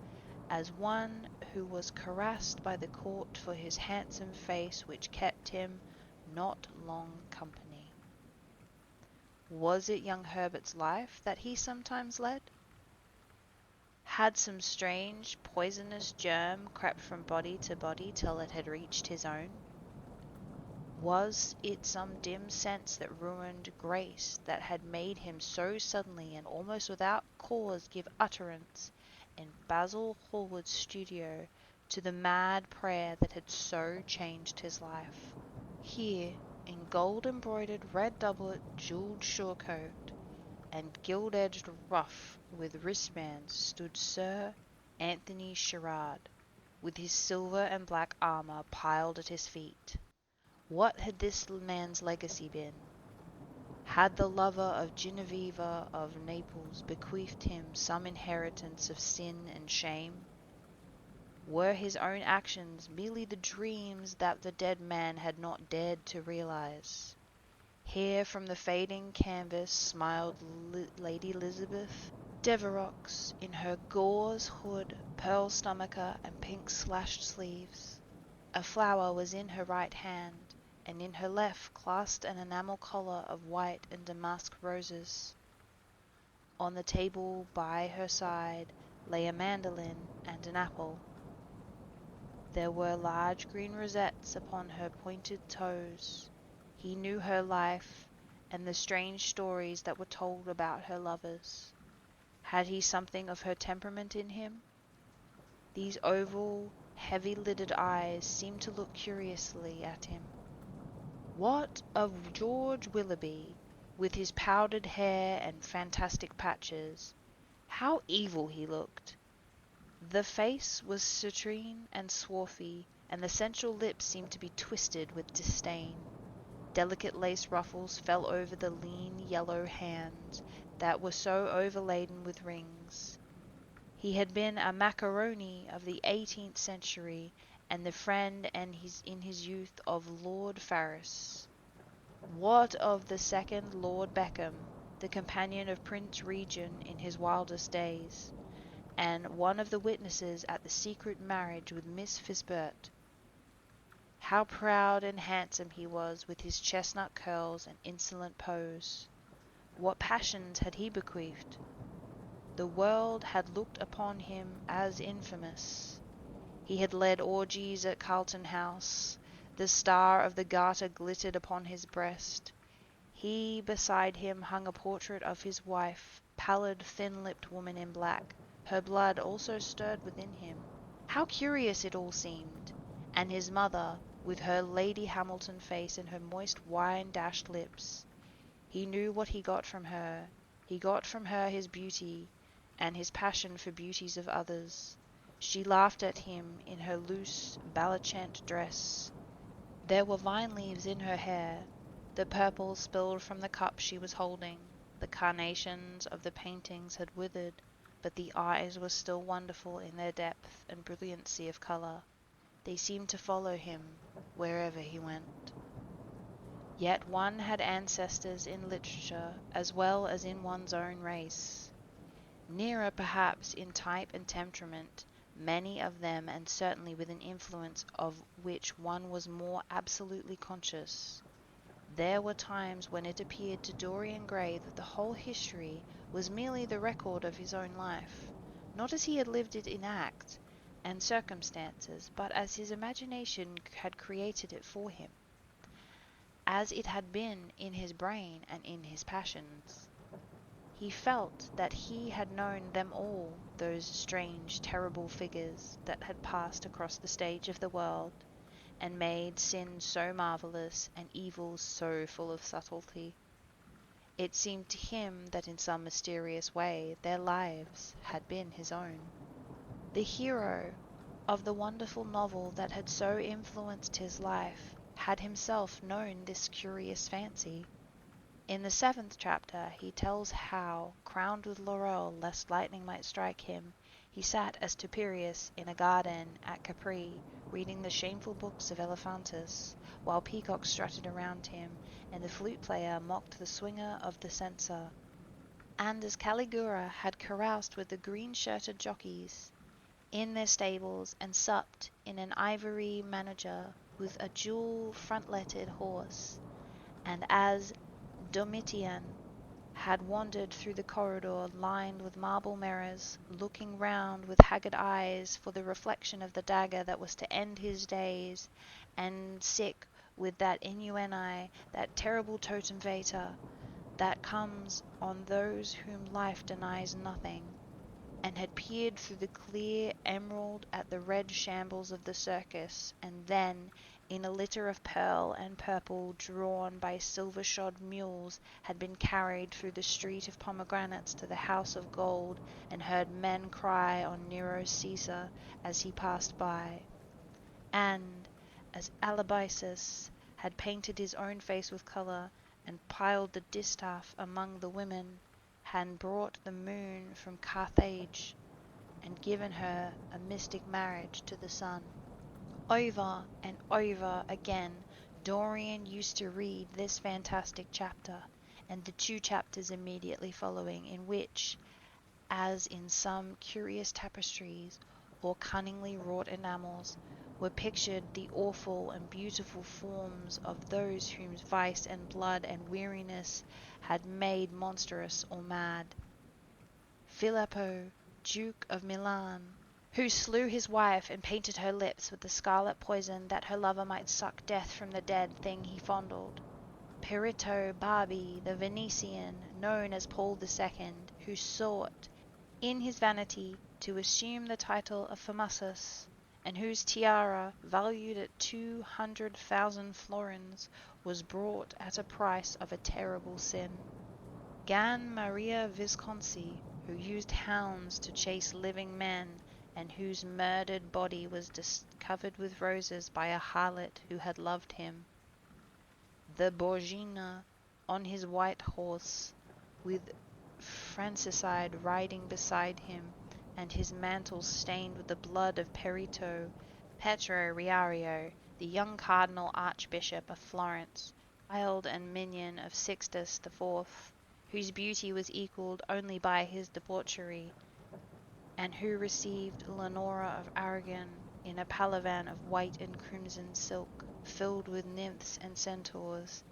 as one who was harassed by the court for his handsome face which kept him not long company. Was it young Herbert's life that he sometimes led? Had some strange, poisonous germ crept from body to body till it had reached his own? Was it some dim sense that ruined grace that had made him so suddenly and almost without cause give utterance in Basil Hallward's studio to the mad prayer that had so changed his life? Here, in gold-embroidered red doublet, jewelled shore-coat, and gilt-edged ruff with wristbands, stood Sir Anthony Sherard, with his silver and black armour piled at his feet. What had this man's legacy been? Had the lover of Genevieve of Naples bequeathed him some inheritance of sin and shame? Were his own actions merely the dreams that the dead man had not dared to realize? Here from the fading canvas smiled Lady Elizabeth Devereux in her gauze hood, pearl stomacher, and pink slashed sleeves. A flower was in her right hand, and in her left clasped an enamel collar of white and damask roses. On the table by her side lay a mandolin and an apple. There were large green rosettes upon her pointed toes. He knew her life, and the strange stories that were told about her lovers. Had he something of her temperament in him? These oval, heavy-lidded eyes seemed to look curiously at him. What of George Willoughby, with his powdered hair and fantastic patches? How evil he looked! The face was saturnine and swarthy, and the sensual lips seemed to be twisted with disdain. Delicate lace ruffles fell over the lean yellow hands that were so overladen with rings. He had been a macaroni of the 18th century, and the friend in his youth of Lord Ferrers. What of the second Lord Beckham, the companion of Prince Regent in his wildest days, and one of the witnesses at the secret marriage with Miss Fisbert? How proud and handsome he was with his chestnut curls and insolent pose! What passions had he bequeathed? The world had looked upon him as infamous. He had led orgies at Carlton House. The star of the Garter glittered upon his breast. Beside him hung a portrait of his wife, pallid, thin-lipped woman in black. Her blood also stirred within him. How curious it all seemed! And his mother, with her Lady Hamilton face and her moist wine-dashed lips. He knew what he got from her. He got from her his beauty, and his passion for beauties of others. She laughed at him in her loose balachant dress. There were vine leaves in her hair. The purple spilled from the cup she was holding. The carnations of the paintings had withered, but the eyes were still wonderful in their depth and brilliancy of colour. They seemed to follow him wherever he went. Yet one had ancestors in literature as well as in one's own race. Nearer perhaps in type and temperament, many of them, and certainly with an influence of which one was more absolutely conscious. There were times when it appeared to Dorian Gray that the whole history was merely the record of his own life, not as he had lived it in act and circumstances, but as his imagination had created it for him, as it had been in his brain and in his passions. He felt that he had known them all, those strange, terrible figures that had passed across the stage of the world, and made sin so marvellous and evil so full of subtlety. It seemed to him that in some mysterious way their lives had been his own. The hero of the wonderful novel that had so influenced his life had himself known this curious fancy. In the 7th chapter he tells how, crowned with laurel lest lightning might strike him, he sat as Tiberius in a garden at Capri, reading the shameful books of Elephantis, while peacocks strutted around him, and the flute-player mocked the swinger of the censer. And as Caligula had caroused with the green-shirted jockeys in their stables, and supped in an ivory manger with a jewel frontleted horse, and as Domitian had wandered through the corridor lined with marble mirrors, looking round with haggard eyes for the reflection of the dagger that was to end his days, and sick with that innueni, that terrible totem vater, that comes on those whom life denies nothing, and had peered through the clear emerald at the red shambles of the circus, and then, in a litter of pearl and purple drawn by silver-shod mules, had been carried through the street of pomegranates to the house of gold, and heard men cry on Nero Caesar as he passed by. And, as Aleksic had painted his own face with colour, and piled the distaff among the women, had brought the moon from Carthage, and given her a mystic marriage to the sun. Over and over again Dorian used to read this fantastic chapter, and the 2 chapters immediately following, in which, as in some curious tapestries or cunningly wrought enamels, were pictured the awful and beautiful forms of those whom vice and blood and weariness had made monstrous or mad. Filippo, Duke of Milan, who slew his wife and painted her lips with the scarlet poison that her lover might suck death from the dead thing he fondled. Perito Barbi, the Venetian, known as Paul II, who sought, in his vanity, to assume the title of Firmus, and whose tiara, valued at 200,000 florins, was bought at a price of a terrible sin. Gan Maria Visconti, who used hounds to chase living men, and whose murdered body was covered with roses by a harlot who had loved him. The Borgina, on his white horse, with Francicide riding beside him, and his mantle stained with the blood of Perito. Petro Riario, the young cardinal archbishop of Florence, child and minion of Sixtus IV, whose beauty was equalled only by his debauchery, and who received Leonora of Aragon in a palavan of white and crimson silk, filled with nymphs and centaurs,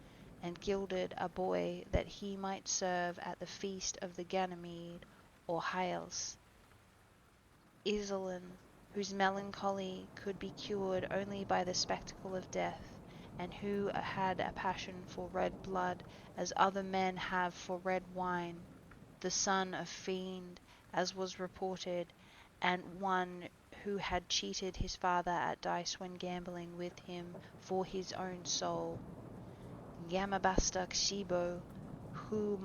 and gilded a boy that he might serve at the feast of the Ganymede or Hylas. Isolin, whose melancholy could be cured only by the spectacle of death, and who had a passion for red blood as other men have for red wine, the son of fiend, as was reported, and one who had cheated his father at dice when gambling with him for his own soul. Gamabasta Xibo, who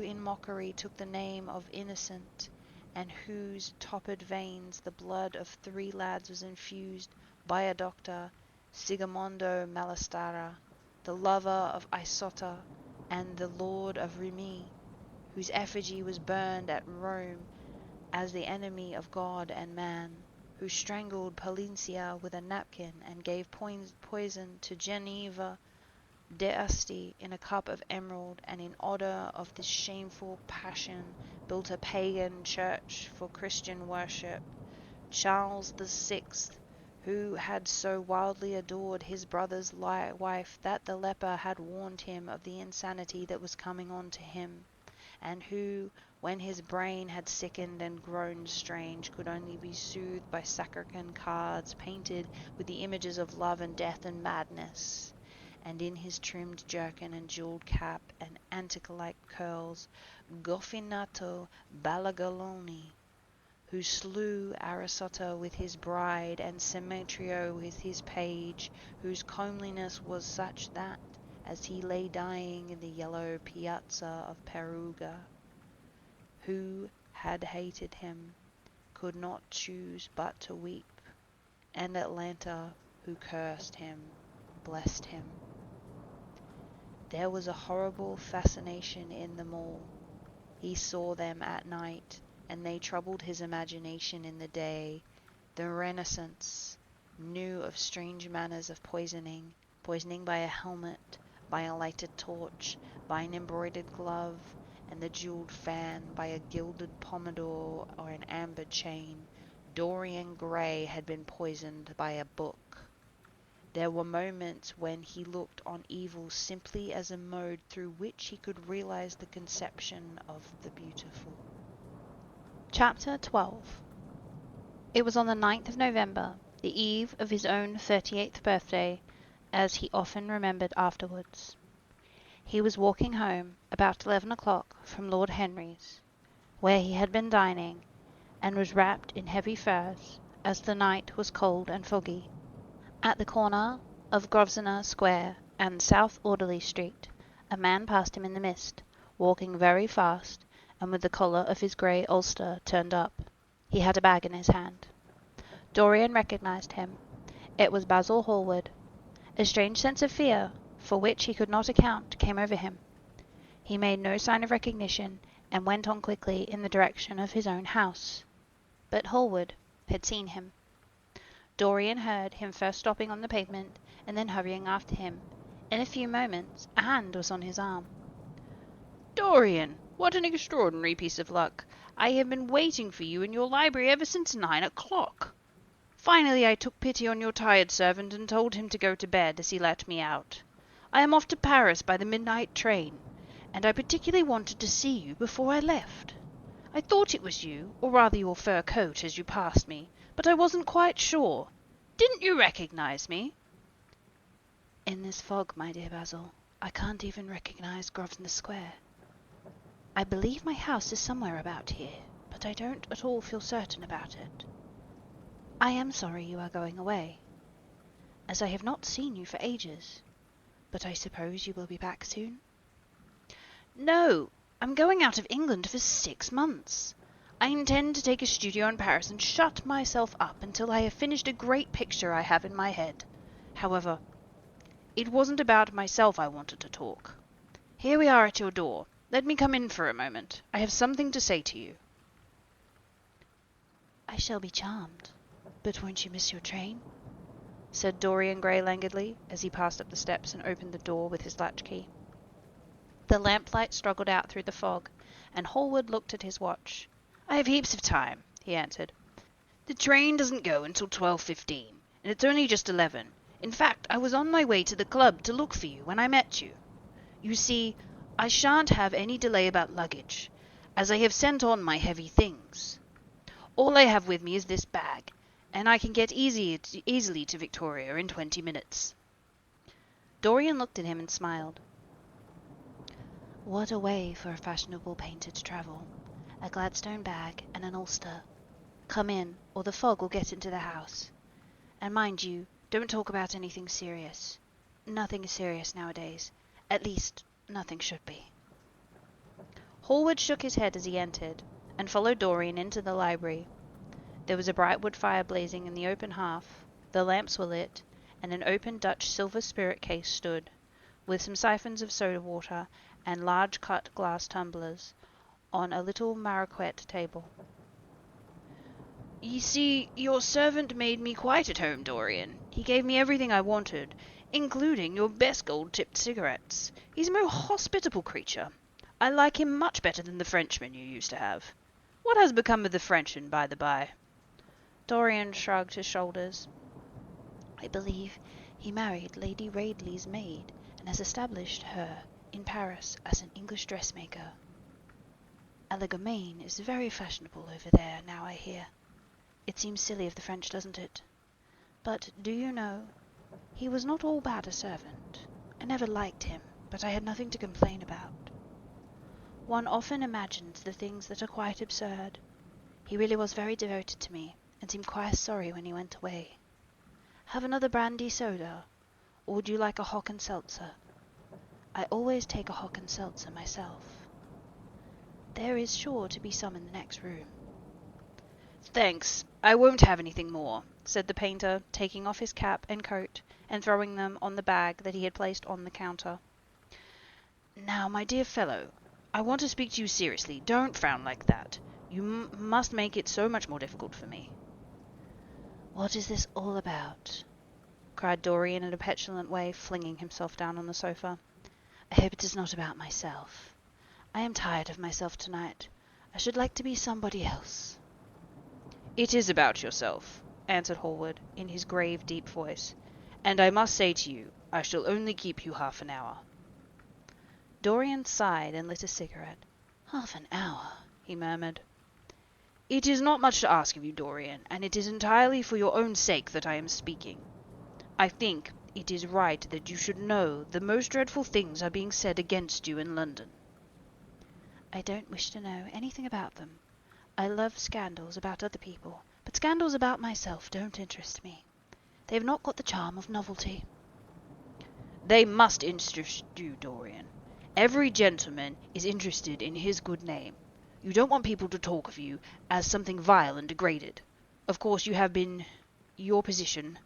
in mockery took the name of innocent, and whose topid veins the blood of 3 lads was infused by a doctor, Sigamondo Malastara, the lover of Isota and the lord of Rimini, whose effigy was burned at Rome as the enemy of God and man, who strangled Palencia with a napkin and gave poison to Geneva d'Asti in a cup of emerald, and in honor of this shameful passion built a pagan church for Christian worship. Charles VI, who had so wildly adored his brother's wife that the leper had warned him of the insanity that was coming on to him, and who, when his brain had sickened and grown strange, could only be soothed by Sacrican cards painted with the images of love and death and madness, and in his trimmed jerkin and jewelled cap and antique-like curls, Goffinato Balagaloni, who slew Arasota with his bride and Semetrio with his page, whose comeliness was such that, as he lay dying in the yellow piazza of Perugia. Who had hated him could not choose but to weep, and Atlanta, who cursed him, blessed him. There was a horrible fascination in them all. He saw them at night, and they troubled his imagination in the day. The Renaissance knew of strange manners of poisoning by a helmet, by a lighted torch, by an embroidered glove, and the jeweled fan, by a gilded pomander or an amber chain. Dorian Gray had been poisoned by a book. There were moments when he looked on evil simply as a mode through which he could realize the conception of the beautiful. Chapter 12. It was on the 9th of November, the eve of his own 38th birthday, as he often remembered afterwards. He was walking home about 11 o'clock from Lord Henry's, where he had been dining, and was wrapped in heavy furs, as the night was cold and foggy. At the corner of Grosvenor Square and South Audley Street, a man passed him in the mist, walking very fast, and with the collar of his grey ulster turned up. He had a bag in his hand. Dorian recognized him. It was Basil Hallward. A strange sense of fear, for which he could not account, came over him. He made no sign of recognition, and went on quickly in the direction of his own house. But Hallward had seen him. Dorian heard him first stopping on the pavement, and then hurrying after him. In a few moments a hand was on his arm. "Dorian, what an extraordinary piece of luck! I have been waiting for you in your library ever since 9 o'clock. Finally I took pity on your tired servant and told him to go to bed, as he let me out. I am off to Paris by the midnight train, and I particularly wanted to see you before I left. I thought it was you, or rather your fur coat, as you passed me, but I wasn't quite sure. Didn't you recognize me?" "In this fog, my dear Basil, I can't even recognize Grosvenor Square. I believe my house is somewhere about here, but I don't at all feel certain about it. I am sorry you are going away, as I have not seen you for ages, but I suppose you will be back soon?" "No, I'm going out of England for 6 months. I intend to take a studio in Paris and shut myself up until I have finished a great picture I have in my head. However, it wasn't about myself I wanted to talk. Here we are at your door. Let me come in for a moment. I have something to say to you." "I shall be charmed. But won't you miss your train?" said Dorian Gray languidly, as he passed up the steps and opened the door with his latchkey. The lamplight struggled out through the fog, and Hallward looked at his watch. "I have heaps of time," he answered. "The train doesn't go until 12:15, and it's only just 11. In fact, I was on my way to the club to look for you when I met you. You see, I shan't have any delay about luggage, as I have sent on my heavy things. All I have with me is this bag, and I can get easily to Victoria in 20 minutes. Dorian looked at him and smiled. What a way for a fashionable painter to travel. A Gladstone bag and an ulster. Come in, or the fog will get into the house. And mind you, don't talk about anything serious. Nothing is serious nowadays. At least, nothing should be. Hallward shook his head as he entered, and followed Dorian into the library. There was a bright wood fire blazing in the open hearth, the lamps were lit, and an open Dutch silver spirit case stood, with some siphons of soda water and large cut glass tumblers, on a little marquette table. "You see, your servant made me quite at home, Dorian. He gave me everything I wanted, including your best gold-tipped cigarettes. He's a most hospitable creature. I like him much better than the Frenchman you used to have. What has become of the Frenchman, by the by?" Dorian shrugged his shoulders. "I believe he married Lady Radley's maid, and has established her in Paris as an English dressmaker. Legerdemain is very fashionable over there, now I hear. It seems silly of the French, doesn't it? But, do you know, he was not all bad a servant. I never liked him, but I had nothing to complain about. One often imagines the things that are quite absurd. He really was very devoted to me, and seemed quite sorry when he went away. Have another brandy soda, or would you like a hock and seltzer?" I always take a hock and seltzer myself. There is sure to be some in the next room. Thanks, I won't have anything more, said the painter, taking off his cap and coat and throwing them on the bag that he had placed on the counter. Now, my dear fellow, I want to speak to you seriously. Don't frown like that. You must make it so much more difficult for me. What is this all about? Cried Dorian in a petulant way, flinging himself down on the sofa. I hope it is not about myself. I am tired of myself tonight. I should like to be somebody else. It is about yourself, answered Hallward, in his grave, deep voice, and I must say to you, I shall only keep you half an hour. Dorian sighed and lit a cigarette. "Half an hour," he murmured. "It is not much to ask of you, Dorian, and it is entirely for your own sake that I am speaking. I think it is right that you should know the most dreadful things are being said against you in London." "I don't wish to know anything about them. I love scandals about other people, but scandals about myself don't interest me. They have not got the charm of novelty." "They must interest you, Dorian. Every gentleman is interested in his good name. You don't want people to talk of you as something vile and degraded. Of course you have been your position,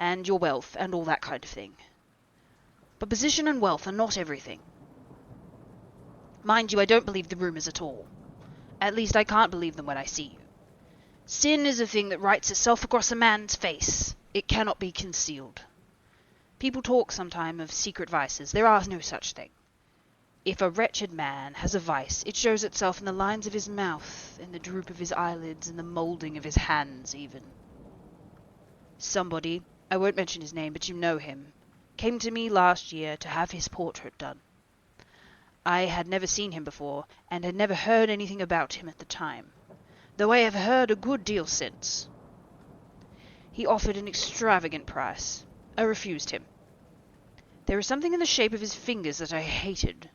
and your wealth, and all that kind of thing. But position and wealth are not everything. Mind you, I don't believe the rumours at all. At least I can't believe them when I see you. Sin is a thing that writes itself across a man's face. It cannot be concealed. People talk sometimes of secret vices. There are no such thing. If a wretched man has a vice, it shows itself in the lines of his mouth, in the droop of his eyelids, in the moulding of his hands even. Somebody, I won't mention his name, but you know him, came to me last year to have his portrait done. I had never seen him before, and had never heard anything about him at the time, though I have heard a good deal since. He offered an extravagant price. I refused him. There was something in the shape of his fingers that I hated.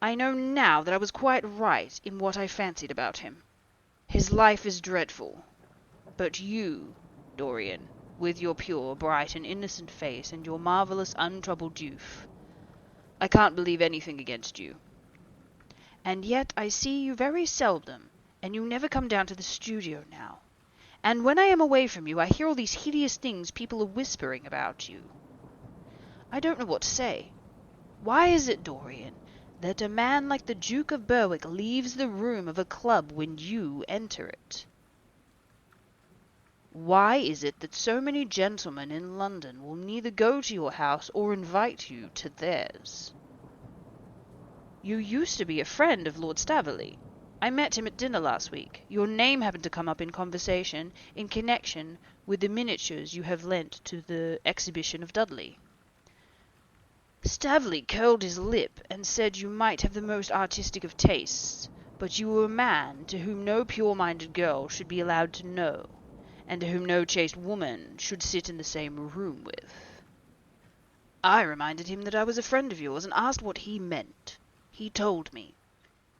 I know now that I was quite right in what I fancied about him. His life is dreadful. But you, Dorian, with your pure, bright, and innocent face, and your marvellous, untroubled youth, I can't believe anything against you. And yet I see you very seldom, and you never come down to the studio now. And when I am away from you, I hear all these hideous things people are whispering about you. I don't know what to say. Why is it, Dorian, that a man like the Duke of Berwick leaves the room of a club when you enter it? Why is it that so many gentlemen in London will neither go to your house or invite you to theirs? You used to be a friend of Lord Staveley. I met him at dinner last week. Your name happened to come up in conversation in connection with the miniatures you have lent to the exhibition of Dudley. Staveley curled his lip and said you might have the most artistic of tastes, but you were a man to whom no pure-minded girl should be allowed to know, and to whom no chaste woman should sit in the same room with. I reminded him that I was a friend of yours, and asked what he meant. He told me.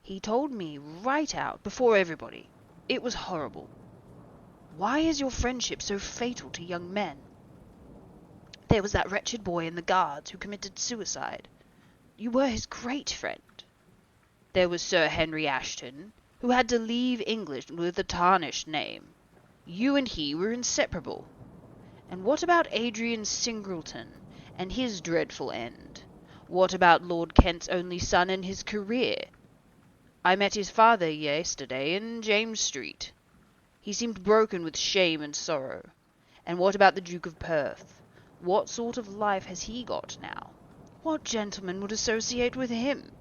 He told me right out, before everybody. It was horrible. Why is your friendship so fatal to young men? There was that wretched boy in the Guards who committed suicide. You were his great friend. There was Sir Henry Ashton, who had to leave England with a tarnished name. You and he were inseparable. And what about Adrian Singleton and his dreadful end? What about Lord Kent's only son and his career? I met his father yesterday in James Street. He seemed broken with shame and sorrow. And what about the Duke of Perth? What sort of life has he got now? What gentleman would associate with him?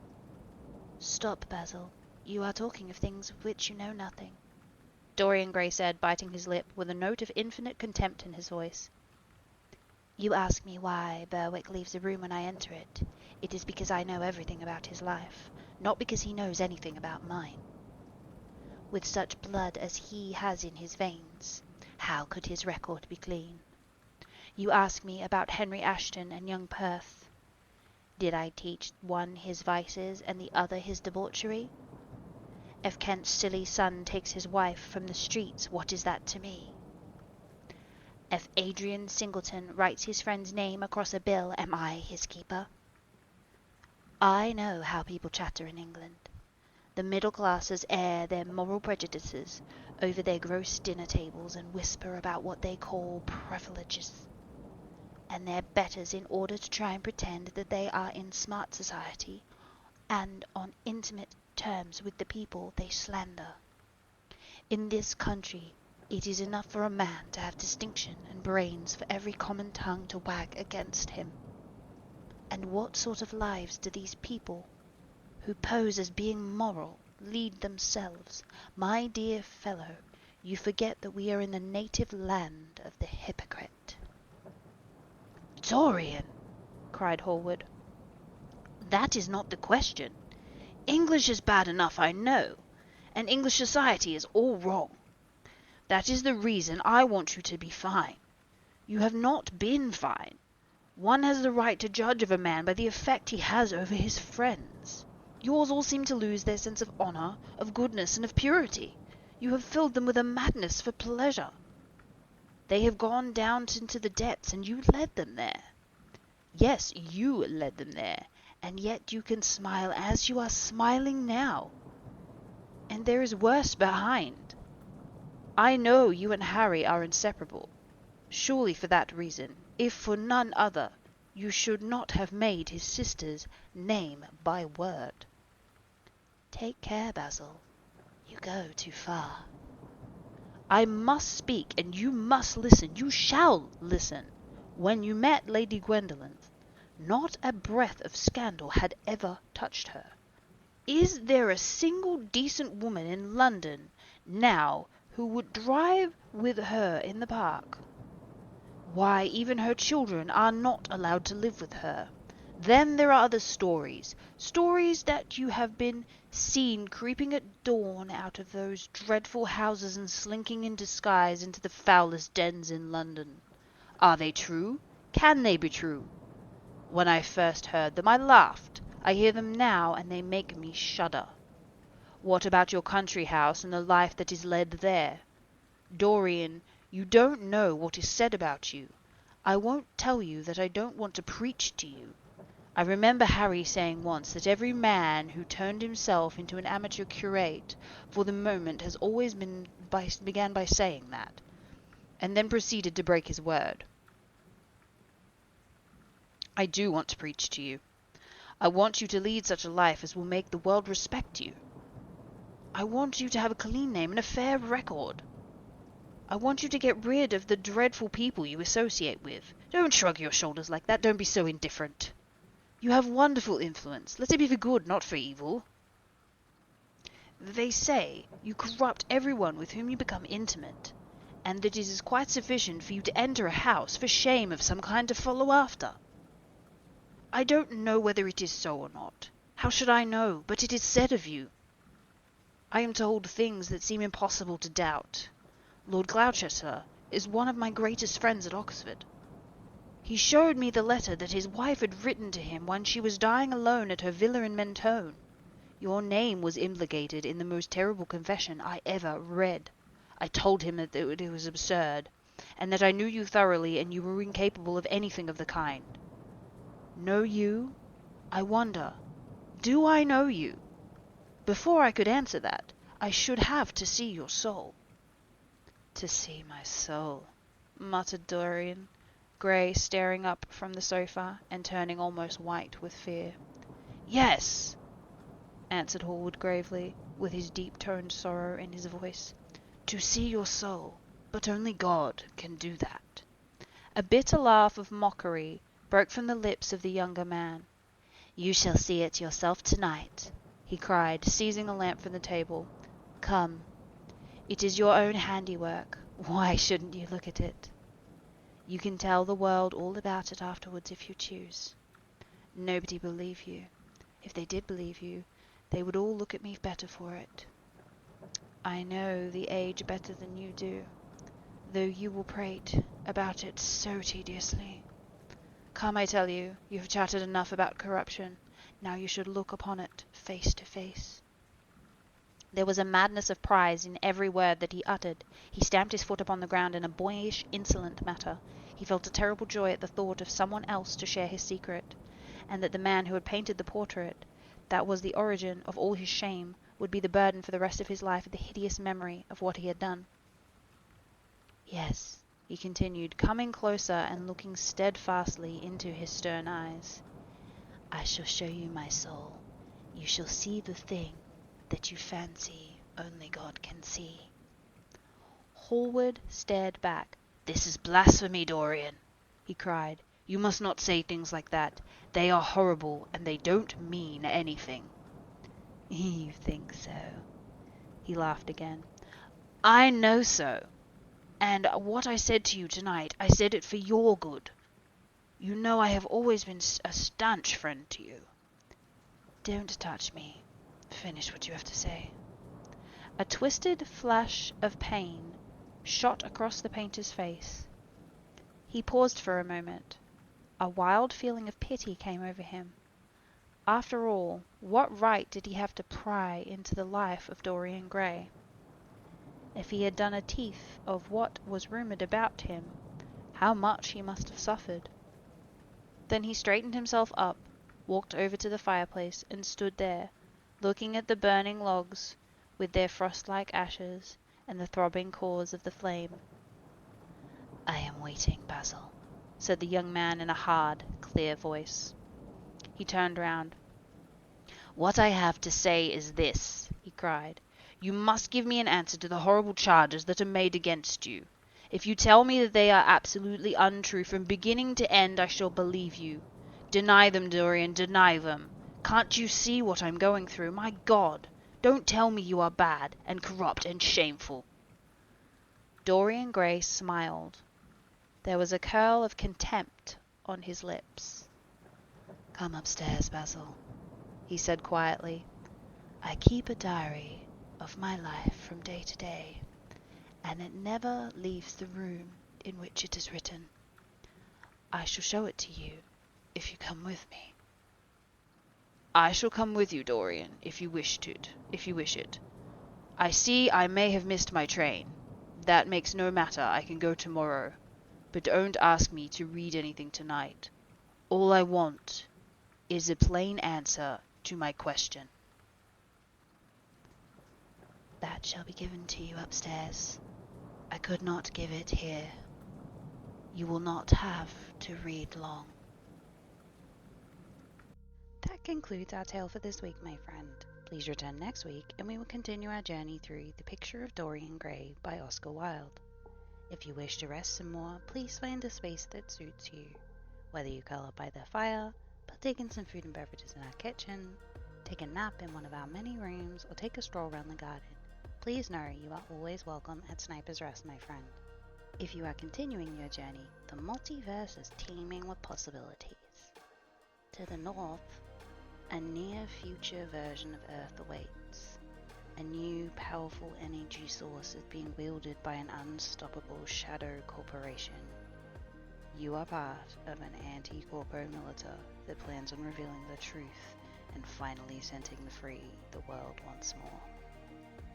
"Stop, Basil. You are talking of things of which you know nothing," Dorian Gray said, biting his lip, with a note of infinite contempt in his voice. "You ask me why Berwick leaves a room when I enter it. It is because I know everything about his life, not because he knows anything about mine. With such blood as he has in his veins, how could his record be clean? You ask me about Henry Ashton and young Perth. Did I teach one his vices and the other his debauchery? If Kent's silly son takes his wife from the streets, what is that to me? If Adrian Singleton writes his friend's name across a bill, am I his keeper? I know how people chatter in England. The middle classes air their moral prejudices over their gross dinner tables and whisper about what they call privileges, and their betters in order to try and pretend that they are in smart society and on intimate terms with the people they slander. In this country, it is enough for a man to have distinction and brains for every common tongue to wag against him. And what sort of lives do these people, who pose as being moral, lead themselves? My dear fellow, you forget that we are in the native land of the hypocrite. Dorian, cried Hallward, that is not the question. English is bad enough, I know, and English society is all wrong. That is the reason I want you to be fine. You have not been fine. One has the right to judge of a man by the effect he has over his friends. Yours all seem to lose their sense of honour, of goodness, and of purity. You have filled them with a madness for pleasure. They have gone down into the depths, and you led them there. Yes, you led them there, and yet you can smile as you are smiling now. And there is worse behind. I know you and Harry are inseparable. Surely for that reason, if for none other, you should not have made his sister's name by word. Take care, Basil. You go too far. I must speak, and you must listen. You shall listen. When you met Lady Gwendolen, not a breath of scandal had ever touched her. Is there a single decent woman in London now who would drive with her in the park? Why, even her children are not allowed to live with her. Then there are other stories that you have been seen creeping at dawn out of those dreadful houses and slinking in disguise into the foulest dens in London. Are they true? Can they be true? When I first heard them, I laughed. I hear them now, and they make me shudder. What about your country house and the life that is led there? Dorian, you don't know what is said about you. I won't tell you that I don't want to preach to you. I remember Harry saying once that every man who turned himself into an amateur curate for the moment has always began by saying that, and then proceeded to break his word. I do want to preach to you. I want you to lead such a life as will make the world respect you. I want you to have a clean name and a fair record. I want you to get rid of the dreadful people you associate with. Don't shrug your shoulders like that. Don't be so indifferent. You have wonderful influence. Let it be for good, not for evil. They say you corrupt everyone with whom you become intimate, and that it is quite sufficient for you to enter a house for shame of some kind to follow after. I don't know whether it is so or not. How should I know? But it is said of you. I am told things that seem impossible to doubt. Lord Gloucester is one of my greatest friends at Oxford. He showed me the letter that his wife had written to him when she was dying alone at her villa in Mentone. Your name was implicated in the most terrible confession I ever read. I told him that it was absurd, and that I knew you thoroughly and you were incapable of anything of the kind. Know you? I wonder. Do I know you? Before I could answer that, I should have to see your soul. To see my soul, muttered Dorian Gray, staring up from the sofa and turning almost white with fear. Yes, answered Hallward gravely, with his deep-toned sorrow in his voice. To see your soul, but only God can do that. A bitter laugh of mockery broke from the lips of the younger man. You shall see it yourself tonight, he cried, seizing a lamp from the table. Come. It is your own handiwork. Why shouldn't you look at it? You can tell the world all about it afterwards if you choose. Nobody will believe you. If they did believe you, they would all look at me better for it. I know the age better than you do, though you will prate about it so tediously. Come, I tell you, you have chattered enough about corruption. Now you should look upon it face to face. There was a madness of pride in every word that he uttered. He stamped his foot upon the ground in a boyish, insolent manner. He felt a terrible joy at the thought of someone else to share his secret, and that the man who had painted the portrait, that was the origin of all his shame, would be the burden for the rest of his life of the hideous memory of what he had done. Yes, he continued, coming closer and looking steadfastly into his stern eyes. I shall show you my soul. You shall see the thing that you fancy only God can see. Hallward stared back. This is blasphemy, Dorian, he cried. You must not say things like that. They are horrible, and they don't mean anything. You think so? He laughed again. I know so. And what I said to you tonight, I said it for your good. You know I have always been a stanch friend to you. Don't touch me. Finish what you have to say. A twisted flash of pain shot across the painter's face. He paused for a moment. A wild feeling of pity came over him. After all, what right did he have to pry into the life of Dorian Gray? If he had done a tithe of what was rumoured about him, how much he must have suffered. Then he straightened himself up, walked over to the fireplace, and stood there, looking at the burning logs, with their frost-like ashes, and the throbbing cores of the flame. I am waiting, Basil, said the young man in a hard, clear voice. He turned round. What I have to say is this, he cried. You must give me an answer to the horrible charges that are made against you. If you tell me that they are absolutely untrue from beginning to end, I shall believe you. Deny them, Dorian, deny them. Can't you see what I'm going through? My God! Don't tell me you are bad, and corrupt, and shameful. Dorian Gray smiled. There was a curl of contempt on his lips. Come upstairs, Basil, he said quietly. I keep a diary of my life from day to day, and it never leaves the room in which it is written. I shall show it to you if you come with me. I shall come with you, Dorian, if you wish it. I see I may have missed my train. That makes no matter, I can go tomorrow. But don't ask me to read anything tonight. All I want is a plain answer to my question. That shall be given to you upstairs. I could not give it here. You will not have to read long. That concludes our tale for this week, my friend. Please return next week and we will continue our journey through The Picture of Dorian Gray by Oscar Wilde. If you wish to rest some more, please find a space that suits you. Whether you curl up by the fire, partake in some food and beverages in our kitchen, take a nap in one of our many rooms, or take a stroll around the garden, please know you are always welcome at Sniper's Rest, my friend. If you are continuing your journey, the multiverse is teeming with possibilities. To the north, a near-future version of Earth awaits. A new, powerful energy source is being wielded by an unstoppable shadow corporation. You are part of an anti-corpo militia that plans on revealing the truth and finally setting free the world once more.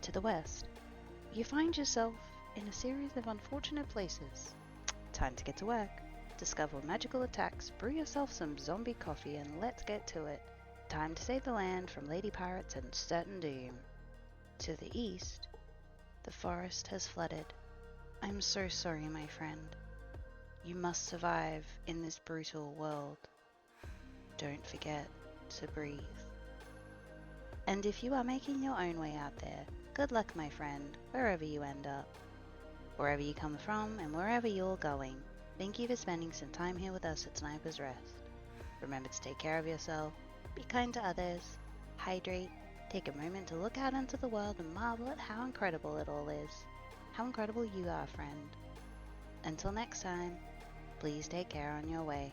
To the west, you find yourself in a series of unfortunate places. Time to get to work. Discover magical attacks, brew yourself some zombie coffee, and let's get to it. Time to save the land from lady pirates and certain doom. To the east, the forest has flooded. I'm so sorry, my friend. You must survive in this brutal world. Don't forget to breathe. And if you are making your own way out there, good luck, my friend, wherever you end up. Wherever you come from and wherever you're going, thank you for spending some time here with us at Sniper's Rest. Remember to take care of yourself, be kind to others, hydrate, take a moment to look out into the world and marvel at how incredible it all is. How incredible you are, friend. Until next time, please take care on your way.